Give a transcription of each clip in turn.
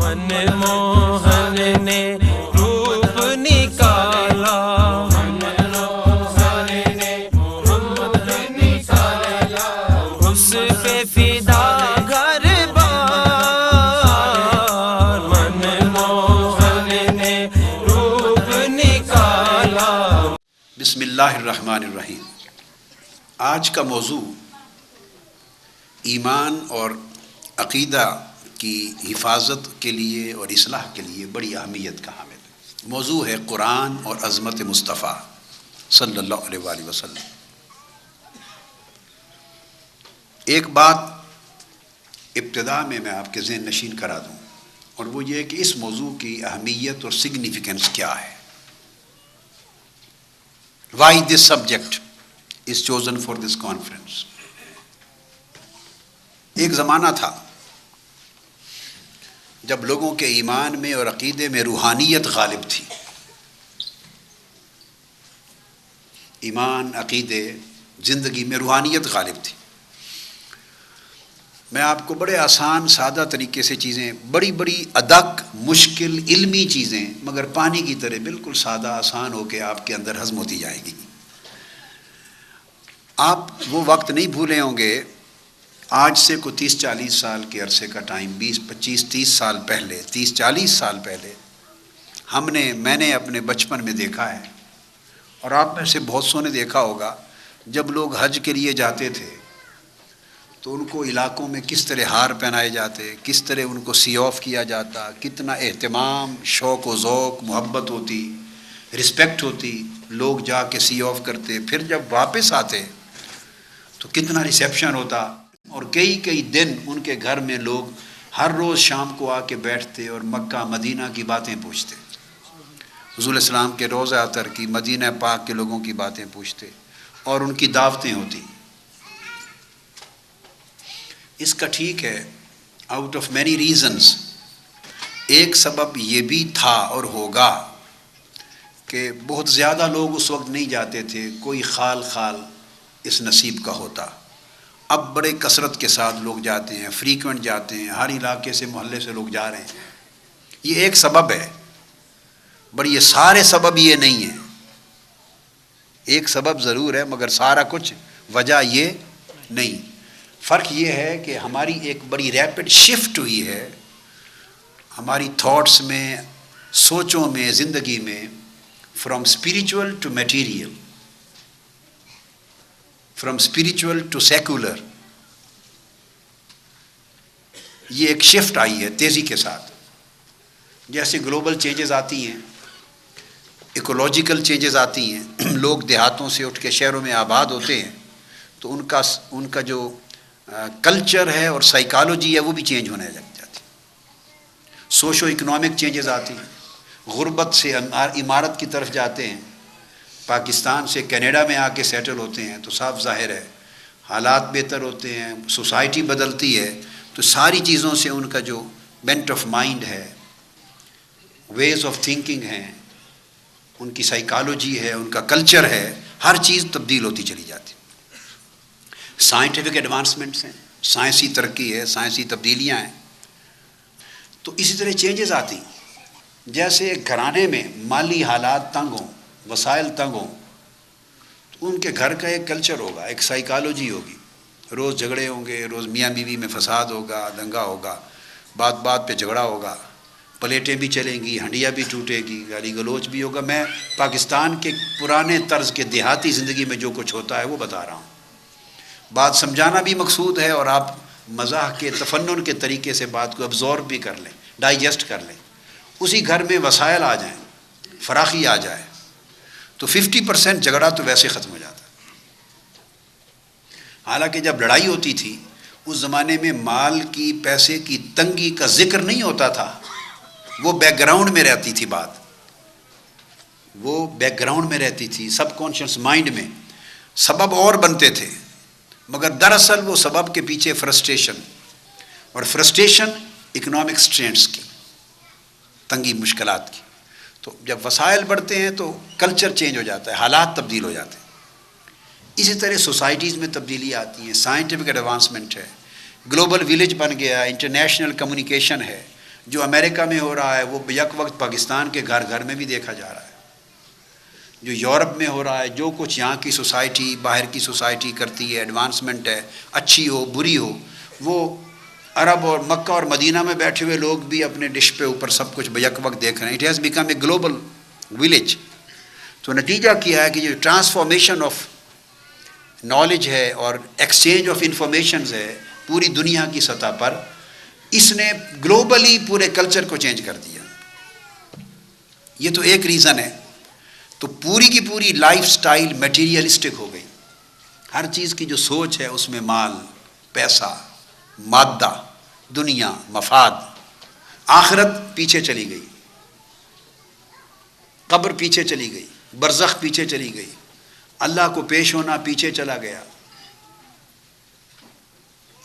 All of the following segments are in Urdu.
من موہن نے روپ نکالا، اس پہ فدا گھر بار، من موہن نے روپ نکالا۔ بسم اللہ الرحمن الرحیم۔ آج کا موضوع ایمان اور عقیدہ کی حفاظت کے لیے اور اصلاح کے لیے بڑی اہمیت کا حامل ہے۔ موضوع ہے قرآن اور عظمت مصطفیٰ صلی اللہ علیہ وآلہ وسلم۔ ایک بات ابتدا میں آپ کے ذہن نشین کرا دوں، اور وہ یہ کہ اس موضوع کی اہمیت اور سگنیفیکنس کیا ہے۔ Why this subject is chosen for this conference؟ ایک زمانہ تھا جب لوگوں کے ایمان میں اور عقیدے میں روحانیت غالب تھی۔ ایمان، عقیدے، زندگی میں روحانیت غالب تھی۔ میں آپ کو بڑے آسان سادہ طریقے سے چیزیں، بڑی بڑی ادق مشکل علمی چیزیں، مگر پانی کی طرح بالکل سادہ آسان ہو کے آپ کے اندر ہضم ہوتی جائے گی۔ آپ وہ وقت نہیں بھولے ہوں گے، آج سے کوئی 30-40 سال کے عرصے کا ٹائم، 20-25-30 سال پہلے، 30-40 سال پہلے میں نے اپنے بچپن میں دیکھا ہے، اور آپ میں سے بہت سو نے دیکھا ہوگا، جب لوگ حج کے لیے جاتے تھے تو ان کو علاقوں میں کس طرح ہار پہنائے جاتے، کس طرح ان کو سی آف کیا جاتا، کتنا اہتمام، شوق و ذوق، محبت ہوتی، رسپیکٹ ہوتی، لوگ جا کے سی آف کرتے، پھر جب واپس آتے تو کتنا ریسیپشن ہوتا، اور کئی دن ان کے گھر میں لوگ ہر روز شام کو آ کے بیٹھتے اور مکہ مدینہ کی باتیں پوچھتے، حضور علیہ السلام کے روضہ اطہر کی، مدینہ پاک کے لوگوں کی باتیں پوچھتے، اور ان کی دعوتیں ہوتی۔ اس کا ٹھیک ہے، آؤٹ آف مینی ریزنز، ایک سبب یہ بھی تھا اور ہوگا کہ بہت زیادہ لوگ اس وقت نہیں جاتے تھے، کوئی خال اس نصیب کا ہوتا۔ اب بڑے کثرت کے ساتھ لوگ جاتے ہیں، فریکوینٹ جاتے ہیں، ہر علاقے سے، محلے سے لوگ جا رہے ہیں۔ یہ ایک سبب ہے، بڑی یہ سارے سبب یہ نہیں ہیں۔ ایک سبب ضرور ہے مگر سارا کچھ وجہ یہ نہیں۔ فرق یہ ہے کہ ہماری ایک بڑی ریپڈ شفٹ ہوئی ہے ہماری تھاٹس میں، سوچوں میں، زندگی میں، from spiritual to material, from spiritual to secular. یہ ایک شفٹ آئی ہے تیزی کے ساتھ۔ جیسے گلوبل چینجز آتی ہیں، ایکولوجیکل چینجز آتی ہیں، لوگ دیہاتوں سے اٹھ کے شہروں میں آباد ہوتے ہیں تو ان کا جو کلچر ہے اور سائیکالوجی ہے وہ بھی چینج ہونے لگ جاتی۔ سوشو اکنامک چینجز آتی ہیں، غربت سے عمارت کی طرف جاتے ہیں، پاکستان سے کینیڈا میں آ کے سیٹل ہوتے ہیں تو صاف ظاہر ہے حالات بہتر ہوتے ہیں، سوسائٹی بدلتی ہے، تو ساری چیزوں سے ان کا جو بینٹ آف مائنڈ ہے، ویز آف تھنکنگ ہیں، ان کی سائیکالوجی ہے، ان کا کلچر ہے، ہر چیز تبدیل ہوتی چلی جاتی۔ سائنٹیفک ایڈوانسمنٹس ہیں، سائنسی ترقی ہے، سائنسی تبدیلیاں ہیں، تو اسی طرح چینجز آتی ہیں۔ جیسے ایک گھرانے میں مالی حالات تنگ ہوں، وسائل تنگ ہوں، تو ان کے گھر کا ایک کلچر ہوگا، ایک سائیکالوجی ہوگی، روز جھگڑے ہوں گے، روز میاں بیوی میں فساد ہوگا، دنگا ہوگا، بات پہ جھگڑا ہوگا، پلیٹیں بھی چلیں گی، ہنڈیا بھی ٹوٹے گی، گالی گلوچ بھی ہوگا۔ میں پاکستان کے پرانے طرز کے دیہاتی زندگی میں جو کچھ ہوتا ہے وہ بتا رہا ہوں۔ بات سمجھانا بھی مقصود ہے، اور آپ مزاح کے، تفنن کے طریقے سے بات کو ابزورب بھی کر لیں، ڈائجسٹ کر لیں۔ اسی گھر میں وسائل آ جائیں، فراخی آ جائے تو 50% جھگڑا تو ویسے ختم ہو جاتا ہے۔ حالانکہ جب لڑائی ہوتی تھی اس زمانے میں مال کی، پیسے کی تنگی کا ذکر نہیں ہوتا تھا، وہ بیک گراؤنڈ میں رہتی تھی بات، وہ بیک گراؤنڈ میں رہتی تھی، سب کانشیس مائنڈ میں سبب اور بنتے تھے، مگر دراصل وہ سبب کے پیچھے فرسٹریشن، اور فرسٹریشن اکنامک سٹرینٹس کی، تنگی مشکلات کی۔ تو جب وسائل بڑھتے ہیں تو کلچر چینج ہو جاتا ہے، حالات تبدیل ہو جاتے ہیں۔ اسی طرح سوسائٹیز میں تبدیلی آتی ہیں، سائنٹیفک ایڈوانسمنٹ ہے، گلوبل ویلیج بن گیا، انٹرنیشنل کمیونیکیشن ہے، جو امریکہ میں ہو رہا ہے وہ یک وقت پاکستان کے گھر گھر میں بھی دیکھا جا رہا ہے. جو یورپ میں ہو رہا ہے، جو کچھ یہاں کی سوسائٹی باہر کی سوسائٹی کرتی ہے، ایڈوانسمنٹ ہے، اچھی ہو بری ہو، وہ عرب اور مکہ اور مدینہ میں بیٹھے ہوئے لوگ بھی اپنے ڈش پہ اوپر سب کچھ یک وقت دیکھ رہے ہیں. It has become a global village. تو نتیجہ کیا ہے کہ جو ٹرانسفارمیشن آف نالج ہے اور ایکسچینج آف انفارمیشنز ہے پوری دنیا کی سطح پر، اس نے گلوبلی پورے کلچر کو چینج کر دیا. یہ تو ایک ریزن ہے. تو پوری کی پوری لائف سٹائل میٹیریلسٹک ہو گئی. ہر چیز کی جو سوچ ہے اس میں مال، پیسہ، مادہ، دنیا، مفاد. آخرت پیچھے چلی گئی، قبر پیچھے چلی گئی، برزخ پیچھے چلی گئی، اللہ کو پیش ہونا پیچھے چلا گیا،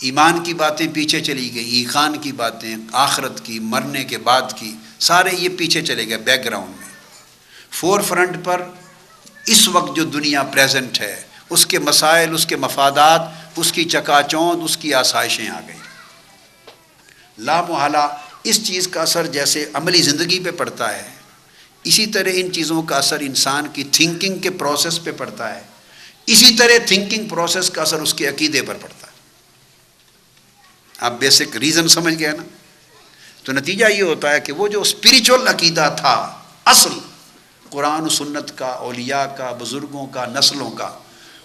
ایمان کی باتیں پیچھے چلی گئی، ایقان کی باتیں، آخرت کی، مرنے کے بعد کی، سارے یہ پیچھے چلے گئے بیک گراؤنڈ میں. فور فرنٹ پر اس وقت جو دنیا پریزنٹ ہے، اس کے مسائل، اس کے مفادات، اس کی چکا چوند، اس کی آسائشیں آ گئی. لا محالہ اس چیز کا اثر جیسے عملی زندگی پہ پڑتا ہے، اسی طرح ان چیزوں کا اثر انسان کی تھنکنگ کے پروسیس پہ پڑتا ہے، اسی طرح تھنکنگ پروسیس کا اثر اس کے عقیدے پر پڑتا ہے. آپ بیسک ریزن سمجھ گئے نا؟ تو نتیجہ یہ ہوتا ہے کہ وہ جو اسپریچول عقیدہ تھا، اصل قرآن و سنت کا، اولیاء کا، بزرگوں کا، نسلوں کا،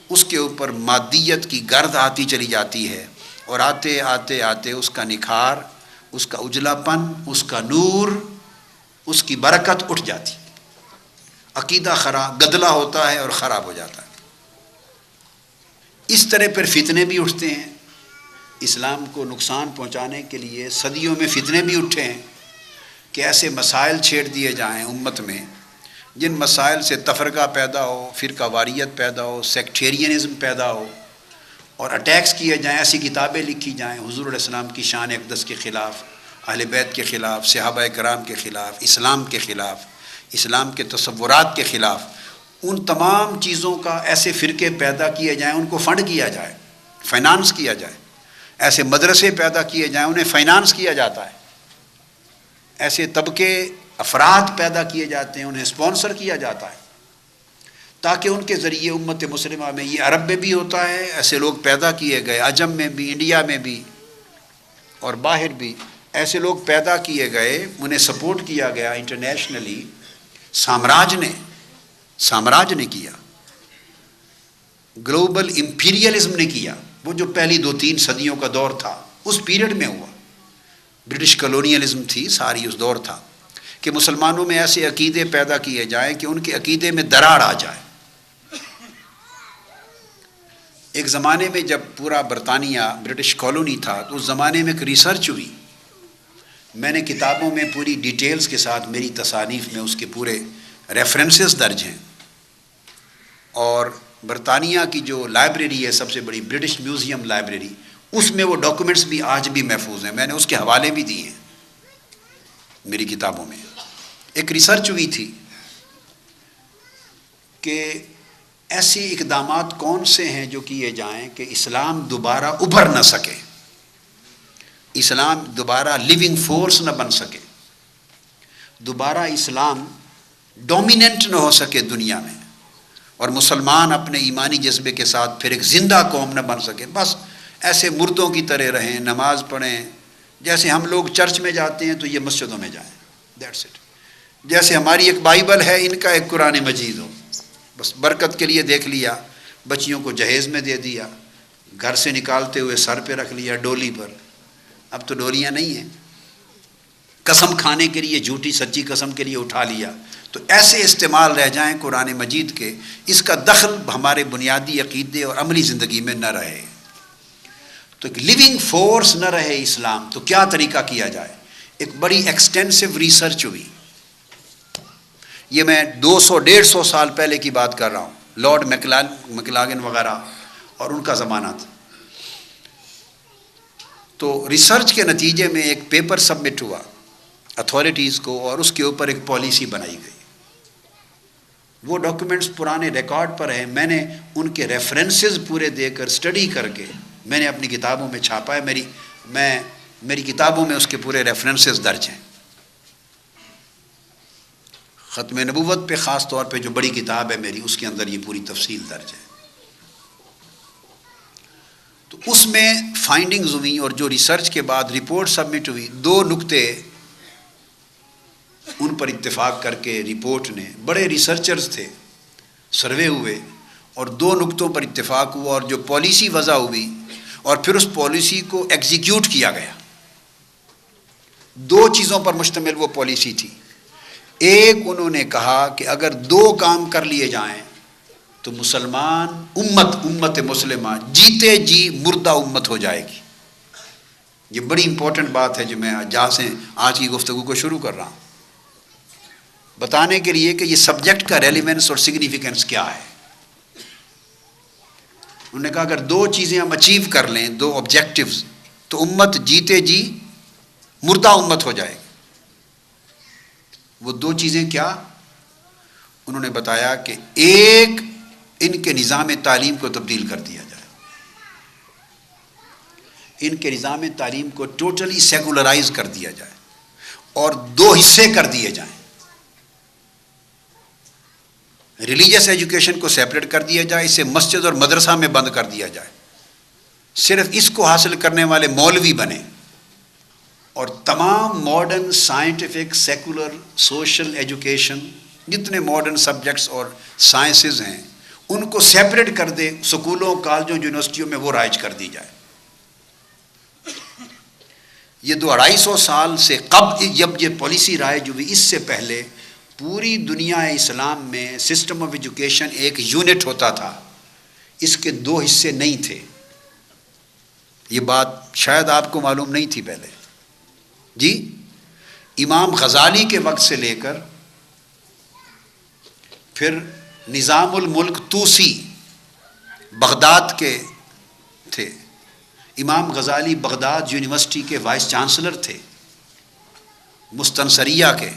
اس کے اوپر مادیت کی گرد آتی چلی جاتی ہے، اور آتے آتے آتے اس کا نکھار، اس کا اجلا پن، اس کا نور، اس کی برکت اٹھ جاتی. عقیدہ خراب گدلا ہوتا ہے اور خراب ہو جاتا ہے. اس طرح پھر فتنے بھی اٹھتے ہیں. اسلام کو نقصان پہنچانے کے لیے صدیوں میں فتنے بھی اٹھے ہیں کہ ایسے مسائل چھیڑ دیے جائیں امت میں جن مسائل سے تفرقہ پیدا ہو، فرقہ واریت پیدا ہو، سیکٹیرینزم پیدا ہو، اور اٹیکس کیے جائیں. ایسی کتابیں لکھی جائیں حضور علیہ السلام کی شان اقدس کے خلاف، اہل بیت کے خلاف، صحابہ کرام کے خلاف، اسلام کے خلاف، اسلام کے تصورات کے خلاف. ان تمام چیزوں کا ایسے فرقے پیدا کیے جائیں، ان کو فنڈ کیا جائے، فائنانس کیا جائے. ایسے مدرسے پیدا کیے جائیں، انہیں فائنانس کیا جاتا ہے. ایسے طبقے افراد پیدا کیے جاتے ہیں، انہیں اسپانسر کیا جاتا ہے، تاکہ ان کے ذریعے امت مسلمہ میں، یہ عرب میں بھی ہوتا ہے، ایسے لوگ پیدا کیے گئے، عجم میں بھی، انڈیا میں بھی اور باہر بھی ایسے لوگ پیدا کیے گئے، انہیں سپورٹ کیا گیا انٹرنیشنلی. سامراج نے کیا، گلوبل امپیریلزم نے کیا. وہ جو پہلی 2-3 صدیوں کا دور تھا اس پیریڈ میں ہوا. برٹش کلونیلزم تھی ساری، اس دور تھا کہ مسلمانوں میں ایسے عقیدے پیدا کیے جائیں کہ ان کے عقیدے میں دراڑ آ جائے. ایک زمانے میں جب پورا برطانیہ برٹش کالونی تھا تو اس زمانے میں ایک ریسرچ ہوئی. میں نے کتابوں میں پوری ڈیٹیلز کے ساتھ، میری تصانیف میں اس کے پورے ریفرنسز درج ہیں، اور برطانیہ کی جو لائبریری ہے سب سے بڑی برٹش میوزیم لائبریری، اس میں وہ ڈاکومنٹس بھی آج بھی محفوظ ہیں. میں نے اس کے حوالے بھی دیے ہیں میری کتابوں میں. ایک ریسرچ ہوئی تھی کہ ایسے اقدامات کون سے ہیں جو کیے جائیں کہ اسلام دوبارہ ابھر نہ سکے، اسلام دوبارہ لیونگ فورس نہ بن سکے، دوبارہ اسلام ڈومیننٹ نہ ہو سکے دنیا میں، اور مسلمان اپنے ایمانی جذبے کے ساتھ پھر ایک زندہ قوم نہ بن سکے. بس ایسے مردوں کی طرح رہیں، نماز پڑھیں، جیسے ہم لوگ چرچ میں جاتے ہیں تو یہ مسجدوں میں جائیں. That's it. جیسے ہماری ایک بائبل ہے، ان کا ایک قرآن مجید ہو. بس برکت کے لیے دیکھ لیا، بچیوں کو جہیز میں دے دیا، گھر سے نکالتے ہوئے سر پہ رکھ لیا ڈولی پر. اب تو ڈولیاں نہیں ہیں. قسم کھانے کے لیے، جھوٹی سچی قسم کے لیے اٹھا لیا. تو ایسے استعمال رہ جائیں قرآن مجید کے، اس کا دخل ہمارے بنیادی عقیدے اور عملی زندگی میں نہ رہے. تو ایک لیونگ فورس نہ رہے اسلام. تو کیا طریقہ کیا جائے؟ ایک بڑی ایکسٹینسو ریسرچ ہوئی. یہ میں 200-150 سال پہلے کی بات کر رہا ہوں، لارڈ میکلاگن وغیرہ اور ان کا زمانہ تھا. تو ریسرچ کے نتیجے میں ایک پیپر سبمٹ ہوا اتھارٹیز کو، اور اس کے اوپر ایک پالیسی بنائی گئی. وہ ڈاکومنٹس پرانے ریکارڈ پر ہیں، میں نے ان کے ریفرنسز پورے دے کر اسٹڈی کر کے میں نے اپنی کتابوں میں چھاپا ہے. میری کتابوں میں اس کے پورے ریفرنسز درج ہیں. ختم نبوت پہ خاص طور پہ جو بڑی کتاب ہے میری، اس کے اندر یہ پوری تفصیل درج ہے. تو اس میں فائنڈنگز ہوئی اور جو ریسرچ کے بعد رپورٹ سبمٹ ہوئی، 2 نقطے ان پر اتفاق کر کے رپورٹ نے، بڑے ریسرچرز تھے، سروے ہوئے اور 2 نقطوں پر اتفاق ہوا، اور جو پالیسی وضع ہوئی اور پھر اس پالیسی کو ایگزیکیوٹ کیا گیا. 2 چیزوں پر مشتمل وہ پالیسی تھی. ایک، انہوں نے کہا کہ اگر 2 کام کر لیے جائیں تو مسلمان امت مسلمہ جیتے جی مردہ امت ہو جائے گی. یہ بڑی امپورٹنٹ بات ہے جو میں جہاں سے آج کی گفتگو کو شروع کر رہا ہوں، بتانے کے لیے کہ یہ سبجیکٹ کا ریلیونس اور سگنیفیکنس کیا ہے. انہوں نے کہا اگر 2 چیزیں ہم اچیو کر لیں، 2 آبجیکٹیوز، تو امت جیتے جی مردہ امت ہو جائے گی. وہ 2 چیزیں کیا؟ انہوں نے بتایا کہ ایک، ان کے نظام تعلیم کو تبدیل کر دیا جائے، ان کے نظام تعلیم کو ٹوٹلی سیکولرائز کر دیا جائے اور 2 حصے کر دیے جائیں. ریلیجس ایجوکیشن کو سیپریٹ کر دیا جائے، اسے مسجد اور مدرسہ میں بند کر دیا جائے، صرف اس کو حاصل کرنے والے مولوی بنے، اور تمام modern scientific secular social education جتنے ماڈرن سبجیکٹس اور سائنسز ہیں ان کو سیپریٹ کر دے، سکولوں کالجوں یونیورسٹیوں میں وہ رائج کر دی جائے. یہ 200-250 سال سے قبل جب یہ پالیسی رائج ہوئی، اس سے پہلے پوری دنیا اسلام میں سسٹم آف ایجوکیشن ایک یونٹ ہوتا تھا، اس کے 2 حصے نہیں تھے. یہ بات شاید آپ کو معلوم نہیں تھی پہلے. جی، امام غزالی کے وقت سے لے کر پھر نظام الملک طوسی بغداد کے تھے. امام غزالی بغداد یونیورسٹی کے وائس چانسلر تھے، مستنصریہ کے.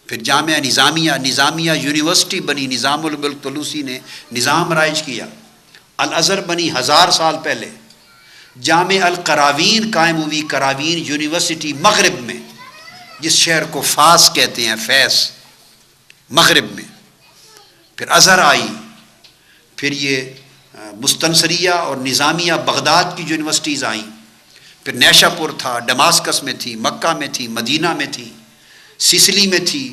پھر جامعہ نظامیہ یونیورسٹی بنی، نظام الملک طلوسی نے نظام رائج کیا. الازہر بنی 1000 سال پہلے. جامع القراوین قائم ہوئی، قراوین یونیورسٹی مغرب میں، جس شہر کو فاس کہتے ہیں، فیس، مغرب میں. پھر ازہر آئی، پھر یہ مستنصریہ اور نظامیہ بغداد کی یونیورسٹیز آئیں. پھر نیشا پور تھا، ڈماسکس میں تھی، مکہ میں تھی، مدینہ میں تھی، سسلی میں تھی.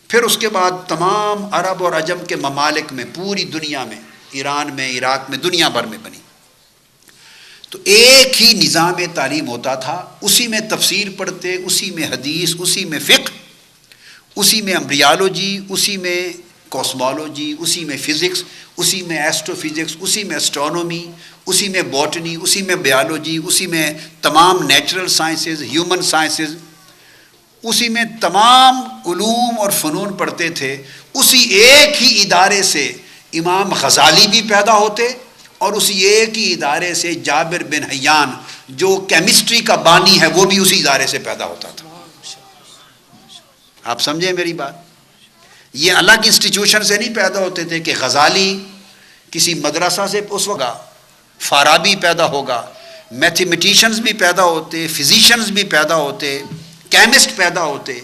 پھر اس کے بعد تمام عرب اور عجم کے ممالک میں، پوری دنیا میں، ایران میں، عراق میں، دنیا بھر میں بنی. تو ایک ہی نظام تعلیم ہوتا تھا، اسی میں تفسیر پڑھتے، اسی میں حدیث، اسی میں فقہ، اسی میں امبریالوجی، اسی میں کوسمولوجی، اسی میں فزکس، اسی میں ایسٹرو فزکس، اسی میں اسٹرونومی، اسی میں باٹنی، اسی میں بیالوجی، اسی میں تمام نیچرل سائنسز، ہیومن سائنسز، اسی میں تمام علوم اور فنون پڑھتے تھے. اسی ایک ہی ادارے سے امام غزالی بھی پیدا ہوتے، اور اسی ایک ہی ادارے سے جابر بن حیان جو کیمسٹری کا بانی ہے وہ بھی اسی ادارے سے پیدا ہوتا تھا. آپ سمجھیں میری بات؟ یہ الگ انسٹیٹیوشن سے نہیں پیدا ہوتے تھے کہ غزالی کسی مدرسہ سے اس وقت فارابی پیدا ہوگا، میتھمیٹیشنز بھی پیدا ہوتے، فزیشنز بھی پیدا ہوتے، کیمسٹ پیدا ہوتے.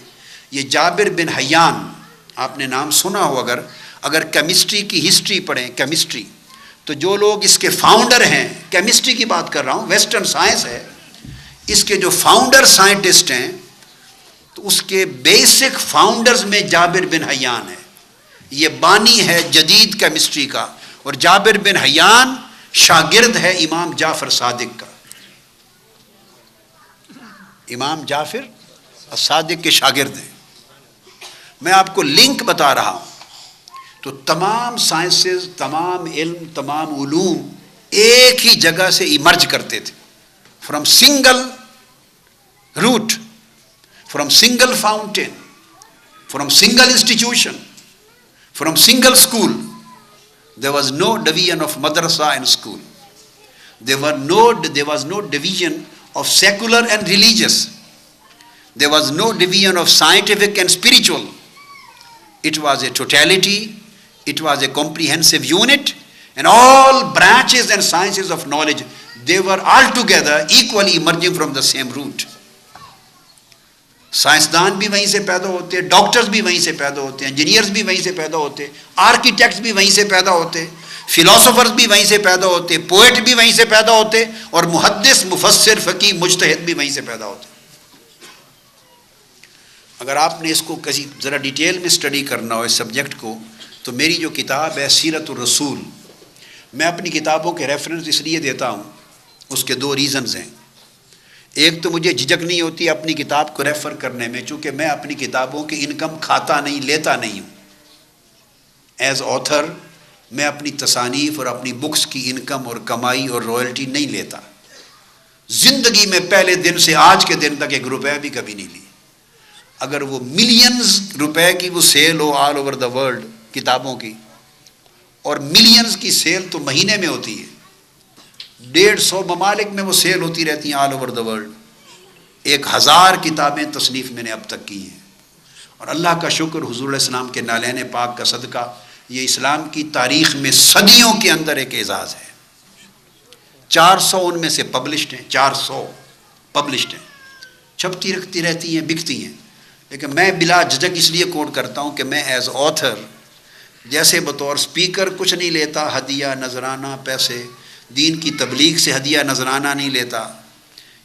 یہ جابر بن حیان، آپ نے نام سنا ہو، اگر کیمسٹری کی ہسٹری پڑھیں، کیمسٹری، تو جو لوگ اس کے فاؤنڈر ہیں، کیمسٹری کی بات کر رہا ہوں، ویسٹرن سائنس ہے، اس کے جو فاؤنڈر سائنٹسٹ ہیں، تو اس کے بیسک فاؤنڈرز میں جابر بن حیان ہے. یہ بانی ہے جدید کیمسٹری کا، اور جابر بن حیان شاگرد ہے امام جعفر صادق کا. امام جعفر صادق کے شاگرد ہیں. میں آپ کو لنک بتا رہا ہوں. تو تمام سائنسز، تمام علم، تمام علوم ایک ہی جگہ سے ایمرج کرتے تھے، from single root, from single fountain, from single institution, from single school. There was no division of madrasa and school. There was no division of secular and religious. There was no division of scientific and spiritual. It was a totality. It was a comprehensive unit, and all branches and sciences of knowledge, they were all together equally emerging from the same root. سائنسدان بھی وہیں سے پیدا ہوتے، ڈاکٹرز بھی وہیں سے پیدا ہوتے ہیں، انجینئرز بھی وہیں سے پیدا ہوتے، آرکیٹیکٹس بھی وہیں سے پیدا ہوتے، فلاسفرز بھی وہیں سے پیدا ہوتے، پوئٹ بھی وہیں سے پیدا ہوتے، اور محدث، مفسر، فقیہ، مجتہد بھی وہیں سے پیدا ہوتے۔ اگر آپ نے اس کو کسی ذرا ڈیٹیل میں اسٹڈی کرنا ہو اس سبجیکٹ کو، تو میری جو کتاب ہے سیرت الرسول، میں اپنی کتابوں کے ریفرنس اس لیے دیتا ہوں، اس کے دو ریزنز ہیں۔ ایک تو مجھے جھجک نہیں ہوتی اپنی کتاب کو ریفر کرنے میں، چونکہ میں اپنی کتابوں کی انکم کھاتا نہیں، لیتا نہیں ہوں۔ ایز آتھر میں اپنی تصانیف اور اپنی بکس کی انکم اور کمائی اور رائلٹی نہیں لیتا۔ زندگی میں پہلے دن سے آج کے دن تک 1 روپیہ بھی کبھی نہیں لی۔ اگر وہ ملینز روپے کی وہ سیل ہو آل اوور دا ورلڈ کتابوں کی، اور ملینز کی سیل تو مہینے میں ہوتی ہے، 150 ممالک میں وہ سیل ہوتی رہتی ہیں آل اوور دا ورلڈ۔ 1000 کتابیں تصنیف میں نے اب تک کی ہیں، اور اللہ کا شکر، حضور علیہ السلام کے نالین پاک کا صدقہ، یہ اسلام کی تاریخ میں صدیوں کے اندر ایک اعزاز ہے۔ 400 ان میں سے پبلشڈ ہیں، 400 پبلشڈ ہیں، چھپتی رکھتی رہتی ہیں، بکتی ہیں۔ لیکن میں بلا جھجک اس لیے کوٹ کرتا ہوں کہ میں ایز آتھر جیسے بطور سپیکر کچھ نہیں لیتا، ہدیہ، نذرانہ، پیسے، دین کی تبلیغ سے ہدیہ نذرانہ نہیں لیتا،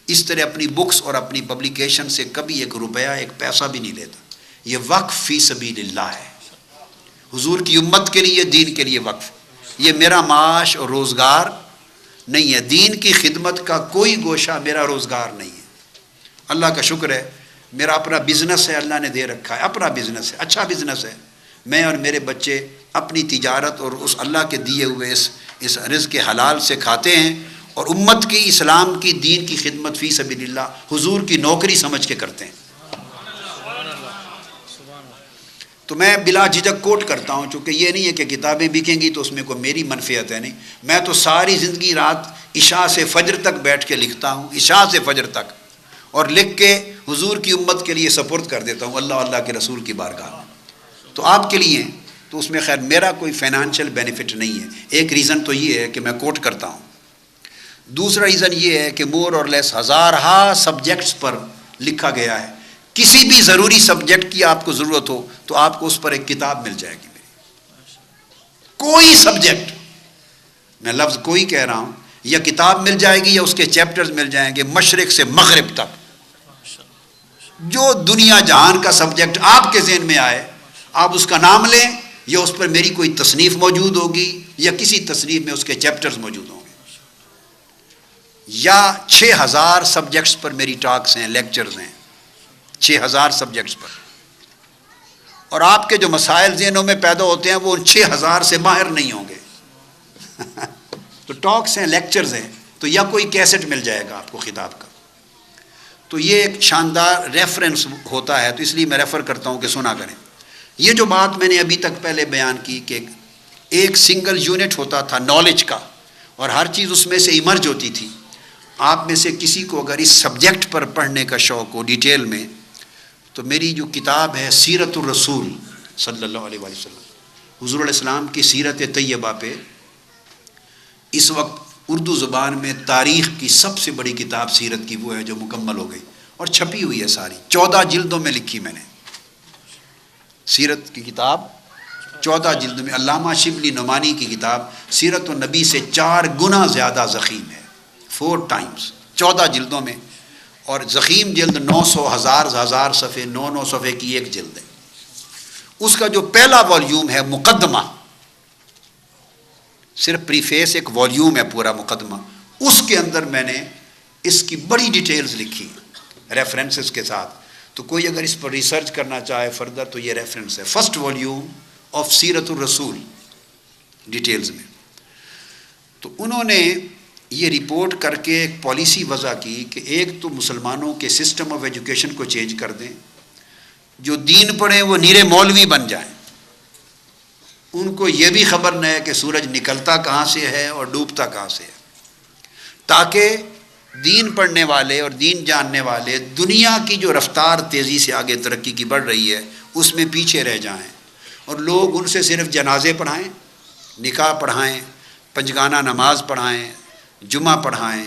اس طرح اپنی بکس اور اپنی پبلیکیشن سے کبھی 1 روپیہ 1 پیسہ بھی نہیں لیتا۔ یہ وقف فی سبیل اللہ ہے، حضور کی امت کے لیے، دین کے لیے وقف۔ یہ میرا معاش اور روزگار نہیں ہے، دین کی خدمت کا کوئی گوشہ میرا روزگار نہیں ہے۔ اللہ کا شکر ہے، میرا اپنا بزنس ہے، اللہ نے دے رکھا ہے، اپنا بزنس ہے، اچھا بزنس ہے۔ میں اور میرے بچے اپنی تجارت اور اس اللہ کے دیے ہوئے اس رزق حلال سے کھاتے ہیں، اور امت کی، اسلام کی، دین کی خدمت فی سبیل اللہ حضور کی نوکری سمجھ کے کرتے ہیں۔ تو میں بلا جھجک کوٹ کرتا ہوں، چونکہ یہ نہیں ہے کہ کتابیں بکیں گی تو اس میں کوئی میری منفعت ہے، نہیں۔ میں تو ساری زندگی رات عشاء سے فجر تک بیٹھ کے لکھتا ہوں، عشاء سے فجر تک، اور لکھ کے حضور کی امت کے لیے سپرد کر دیتا ہوں اللہ اللہ کے رسول کی بارگاہ میں۔ تو آپ کے لیے تو اس میں خیر میرا کوئی فائنانشیل بینیفٹ نہیں ہے۔ ایک ریزن تو یہ ہے کہ میں کوٹ کرتا ہوں، دوسرا ریزن یہ ہے کہ مور اور لیس ہزارہا سبجیکٹس پر لکھا گیا ہے۔ کسی بھی ضروری سبجیکٹ کی آپ کو ضرورت ہو تو آپ کو اس پر ایک کتاب مل جائے گی میری۔ کوئی سبجیکٹ، میں لفظ کوئی کہہ رہا ہوں، یا کتاب مل جائے گی یا اس کے چیپٹرز مل جائیں گے، مشرق سے مغرب تک۔ جو دنیا جہان کا سبجیکٹ آپ کے ذہن میں آئے، آپ اس کا نام لیں، یا اس پر میری کوئی تصنیف موجود ہوگی، یا کسی تصنیف میں اس کے چیپٹرز موجود ہوں گے، یا 6000 سبجیکٹس پر میری ٹاکس ہیں، لیکچرز ہیں، 6000 سبجیکٹس پر۔ اور آپ کے جو مسائل ذہنوں میں پیدا ہوتے ہیں وہ ان 6000 سے باہر نہیں ہوں گے۔ تو ٹاکس ہیں، لیکچرز ہیں، تو یا کوئی کیسٹ مل جائے گا آپ کو خطاب کا۔ تو یہ ایک شاندار ریفرنس ہوتا ہے، تو اس لیے میں ریفر کرتا ہوں کہ سنا کریں۔ یہ جو بات میں نے ابھی تک پہلے بیان کی کہ ایک سنگل یونٹ ہوتا تھا نالج کا، اور ہر چیز اس میں سے ایمرج ہوتی تھی۔ آپ میں سے کسی کو اگر اس سبجیکٹ پر پڑھنے کا شوق ہو ڈیٹیل میں، تو میری جو کتاب ہے سیرت الرسول صلی اللہ علیہ وآلہ وسلم، حضور علیہ السلام کی سیرت طیبہ پہ اس وقت اردو زبان میں تاریخ کی سب سے بڑی کتاب سیرت کی وہ ہے جو مکمل ہو گئی اور چھپی ہوئی ہے ساری، 14 جلدوں میں لکھی میں نے سیرت کی کتاب، 14 جلدوں میں۔ علامہ شبلی نعمانی کی کتاب سیرت النبی سے 4 گنا زیادہ ضخیم ہے، 4 ٹائمز، 14 جلدوں میں، اور ضخیم جلد 900 ہزار صفحے، 9 صفحے کی ایک جلد ہے۔ اس کا جو پہلا والیوم ہے مقدمہ، صرف پریفیس ایک والیوم ہے پورا مقدمہ، اس کے اندر میں نے اس کی بڑی ڈیٹیلز لکھی ریفرنسز کے ساتھ۔ تو کوئی اگر اس پر ریسرچ کرنا چاہے فردر تو یہ ریفرنس ہے، فرسٹ والیوم آف سیرت الرسول، ڈیٹیلز میں۔ تو انہوں نے یہ رپورٹ کر کے ایک پالیسی وضع کی کہ ایک تو مسلمانوں کے سسٹم آف ایجوکیشن کو چینج کر دیں، جو دین پڑھیں وہ نیرے مولوی بن جائیں، ان کو یہ بھی خبر نہ ہے کہ سورج نکلتا کہاں سے ہے اور ڈوبتا کہاں سے ہے، تاکہ دین پڑھنے والے اور دین جاننے والے دنیا کی جو رفتار تیزی سے آگے ترقی کی بڑھ رہی ہے اس میں پیچھے رہ جائیں، اور لوگ ان سے صرف جنازے پڑھائیں، نکاح پڑھائیں، پنجگانہ نماز پڑھائیں، جمعہ پڑھائیں،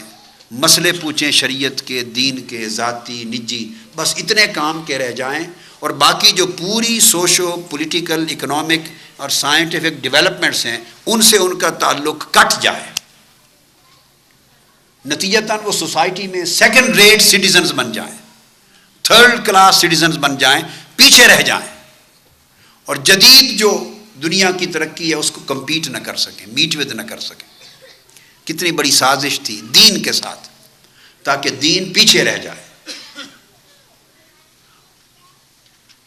مسئلے پوچھیں شریعت کے، دین کے، ذاتی، نجی، بس اتنے کام کے رہ جائیں، اور باقی جو پوری سوشو پولیٹیکل، اکنامک اور سائنٹیفک ڈیولپمنٹس ہیں ان سے ان کا تعلق کٹ جائے، نتیجتاً وہ سوسائٹی میں سیکنڈ ریٹ سٹیزنز بن جائیں، تھرڈ کلاس سٹیزنز بن جائیں، پیچھے رہ جائیں، اور جدید جو دنیا کی ترقی ہے اس کو کمپیٹ نہ کر سکیں، میٹ ود نہ کر سکیں۔ کتنی بڑی سازش تھی دین کے ساتھ، تاکہ دین پیچھے رہ جائے۔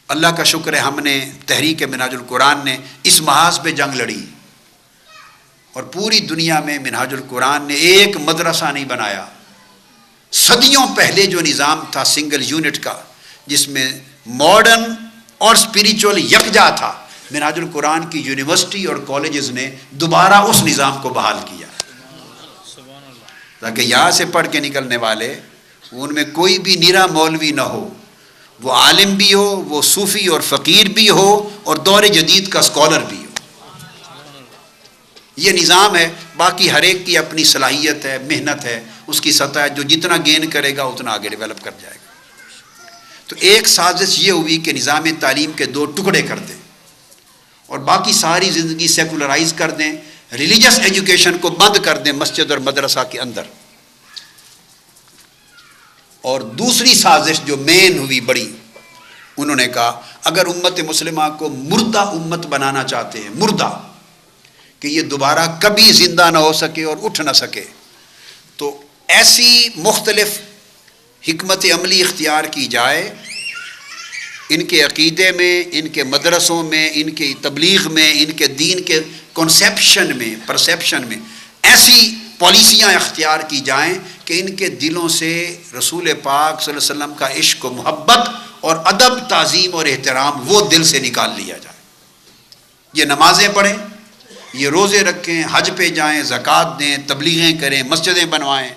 اللہ کا شکر ہے ہم نے تحریک منہاج القرآن نے اس محاذ پہ جنگ لڑی، اور پوری دنیا میں منہاج القرآن نے ایک مدرسہ نہیں بنایا۔ صدیوں پہلے جو نظام تھا سنگل یونٹ کا، جس میں ماڈرن اور اسپریچول یکجا تھا، منہاج القرآن کی یونیورسٹی اور کالجز نے دوبارہ اس نظام کو بحال کیا، تاکہ یہاں سے پڑھ کے نکلنے والے ان میں کوئی بھی نیرا مولوی نہ ہو، وہ عالم بھی ہو، وہ صوفی اور فقیر بھی ہو، اور دور جدید کا اسکالر بھی ہو۔ یہ نظام ہے، باقی ہر ایک کی اپنی صلاحیت ہے، محنت ہے، اس کی سطح ہے، جو جتنا گین کرے گا اتنا آگے ڈیولپ کر جائے گا۔ تو ایک سازش یہ ہوئی کہ نظام تعلیم کے دو ٹکڑے کر دیں اور باقی ساری زندگی سیکولرائز کر دیں، ریلیجس ایجوکیشن کو بند کر دیں مسجد اور مدرسہ کے اندر۔ اور دوسری سازش جو مین ہوئی بڑی، انہوں نے کہا اگر امت مسلمہ کو مردہ امت بنانا چاہتے ہیں، مردہ کہ یہ دوبارہ کبھی زندہ نہ ہو سکے اور اٹھ نہ سکے، تو ایسی مختلف حکمت عملی اختیار کی جائے، ان کے عقیدے میں، ان کے مدرسوں میں، ان کے تبلیغ میں، ان کے دین کے کنسیپشن میں، پرسیپشن میں ایسی پالیسیاں اختیار کی جائیں کہ ان کے دلوں سے رسول پاک صلی اللہ علیہ وسلم کا عشق و محبت اور ادب، تعظیم اور احترام وہ دل سے نکال لیا جائے۔ یہ نمازیں پڑھیں، یہ روزے رکھیں، حج پہ جائیں، زکوٰۃ دیں، تبلیغیں کریں، مسجدیں بنوائیں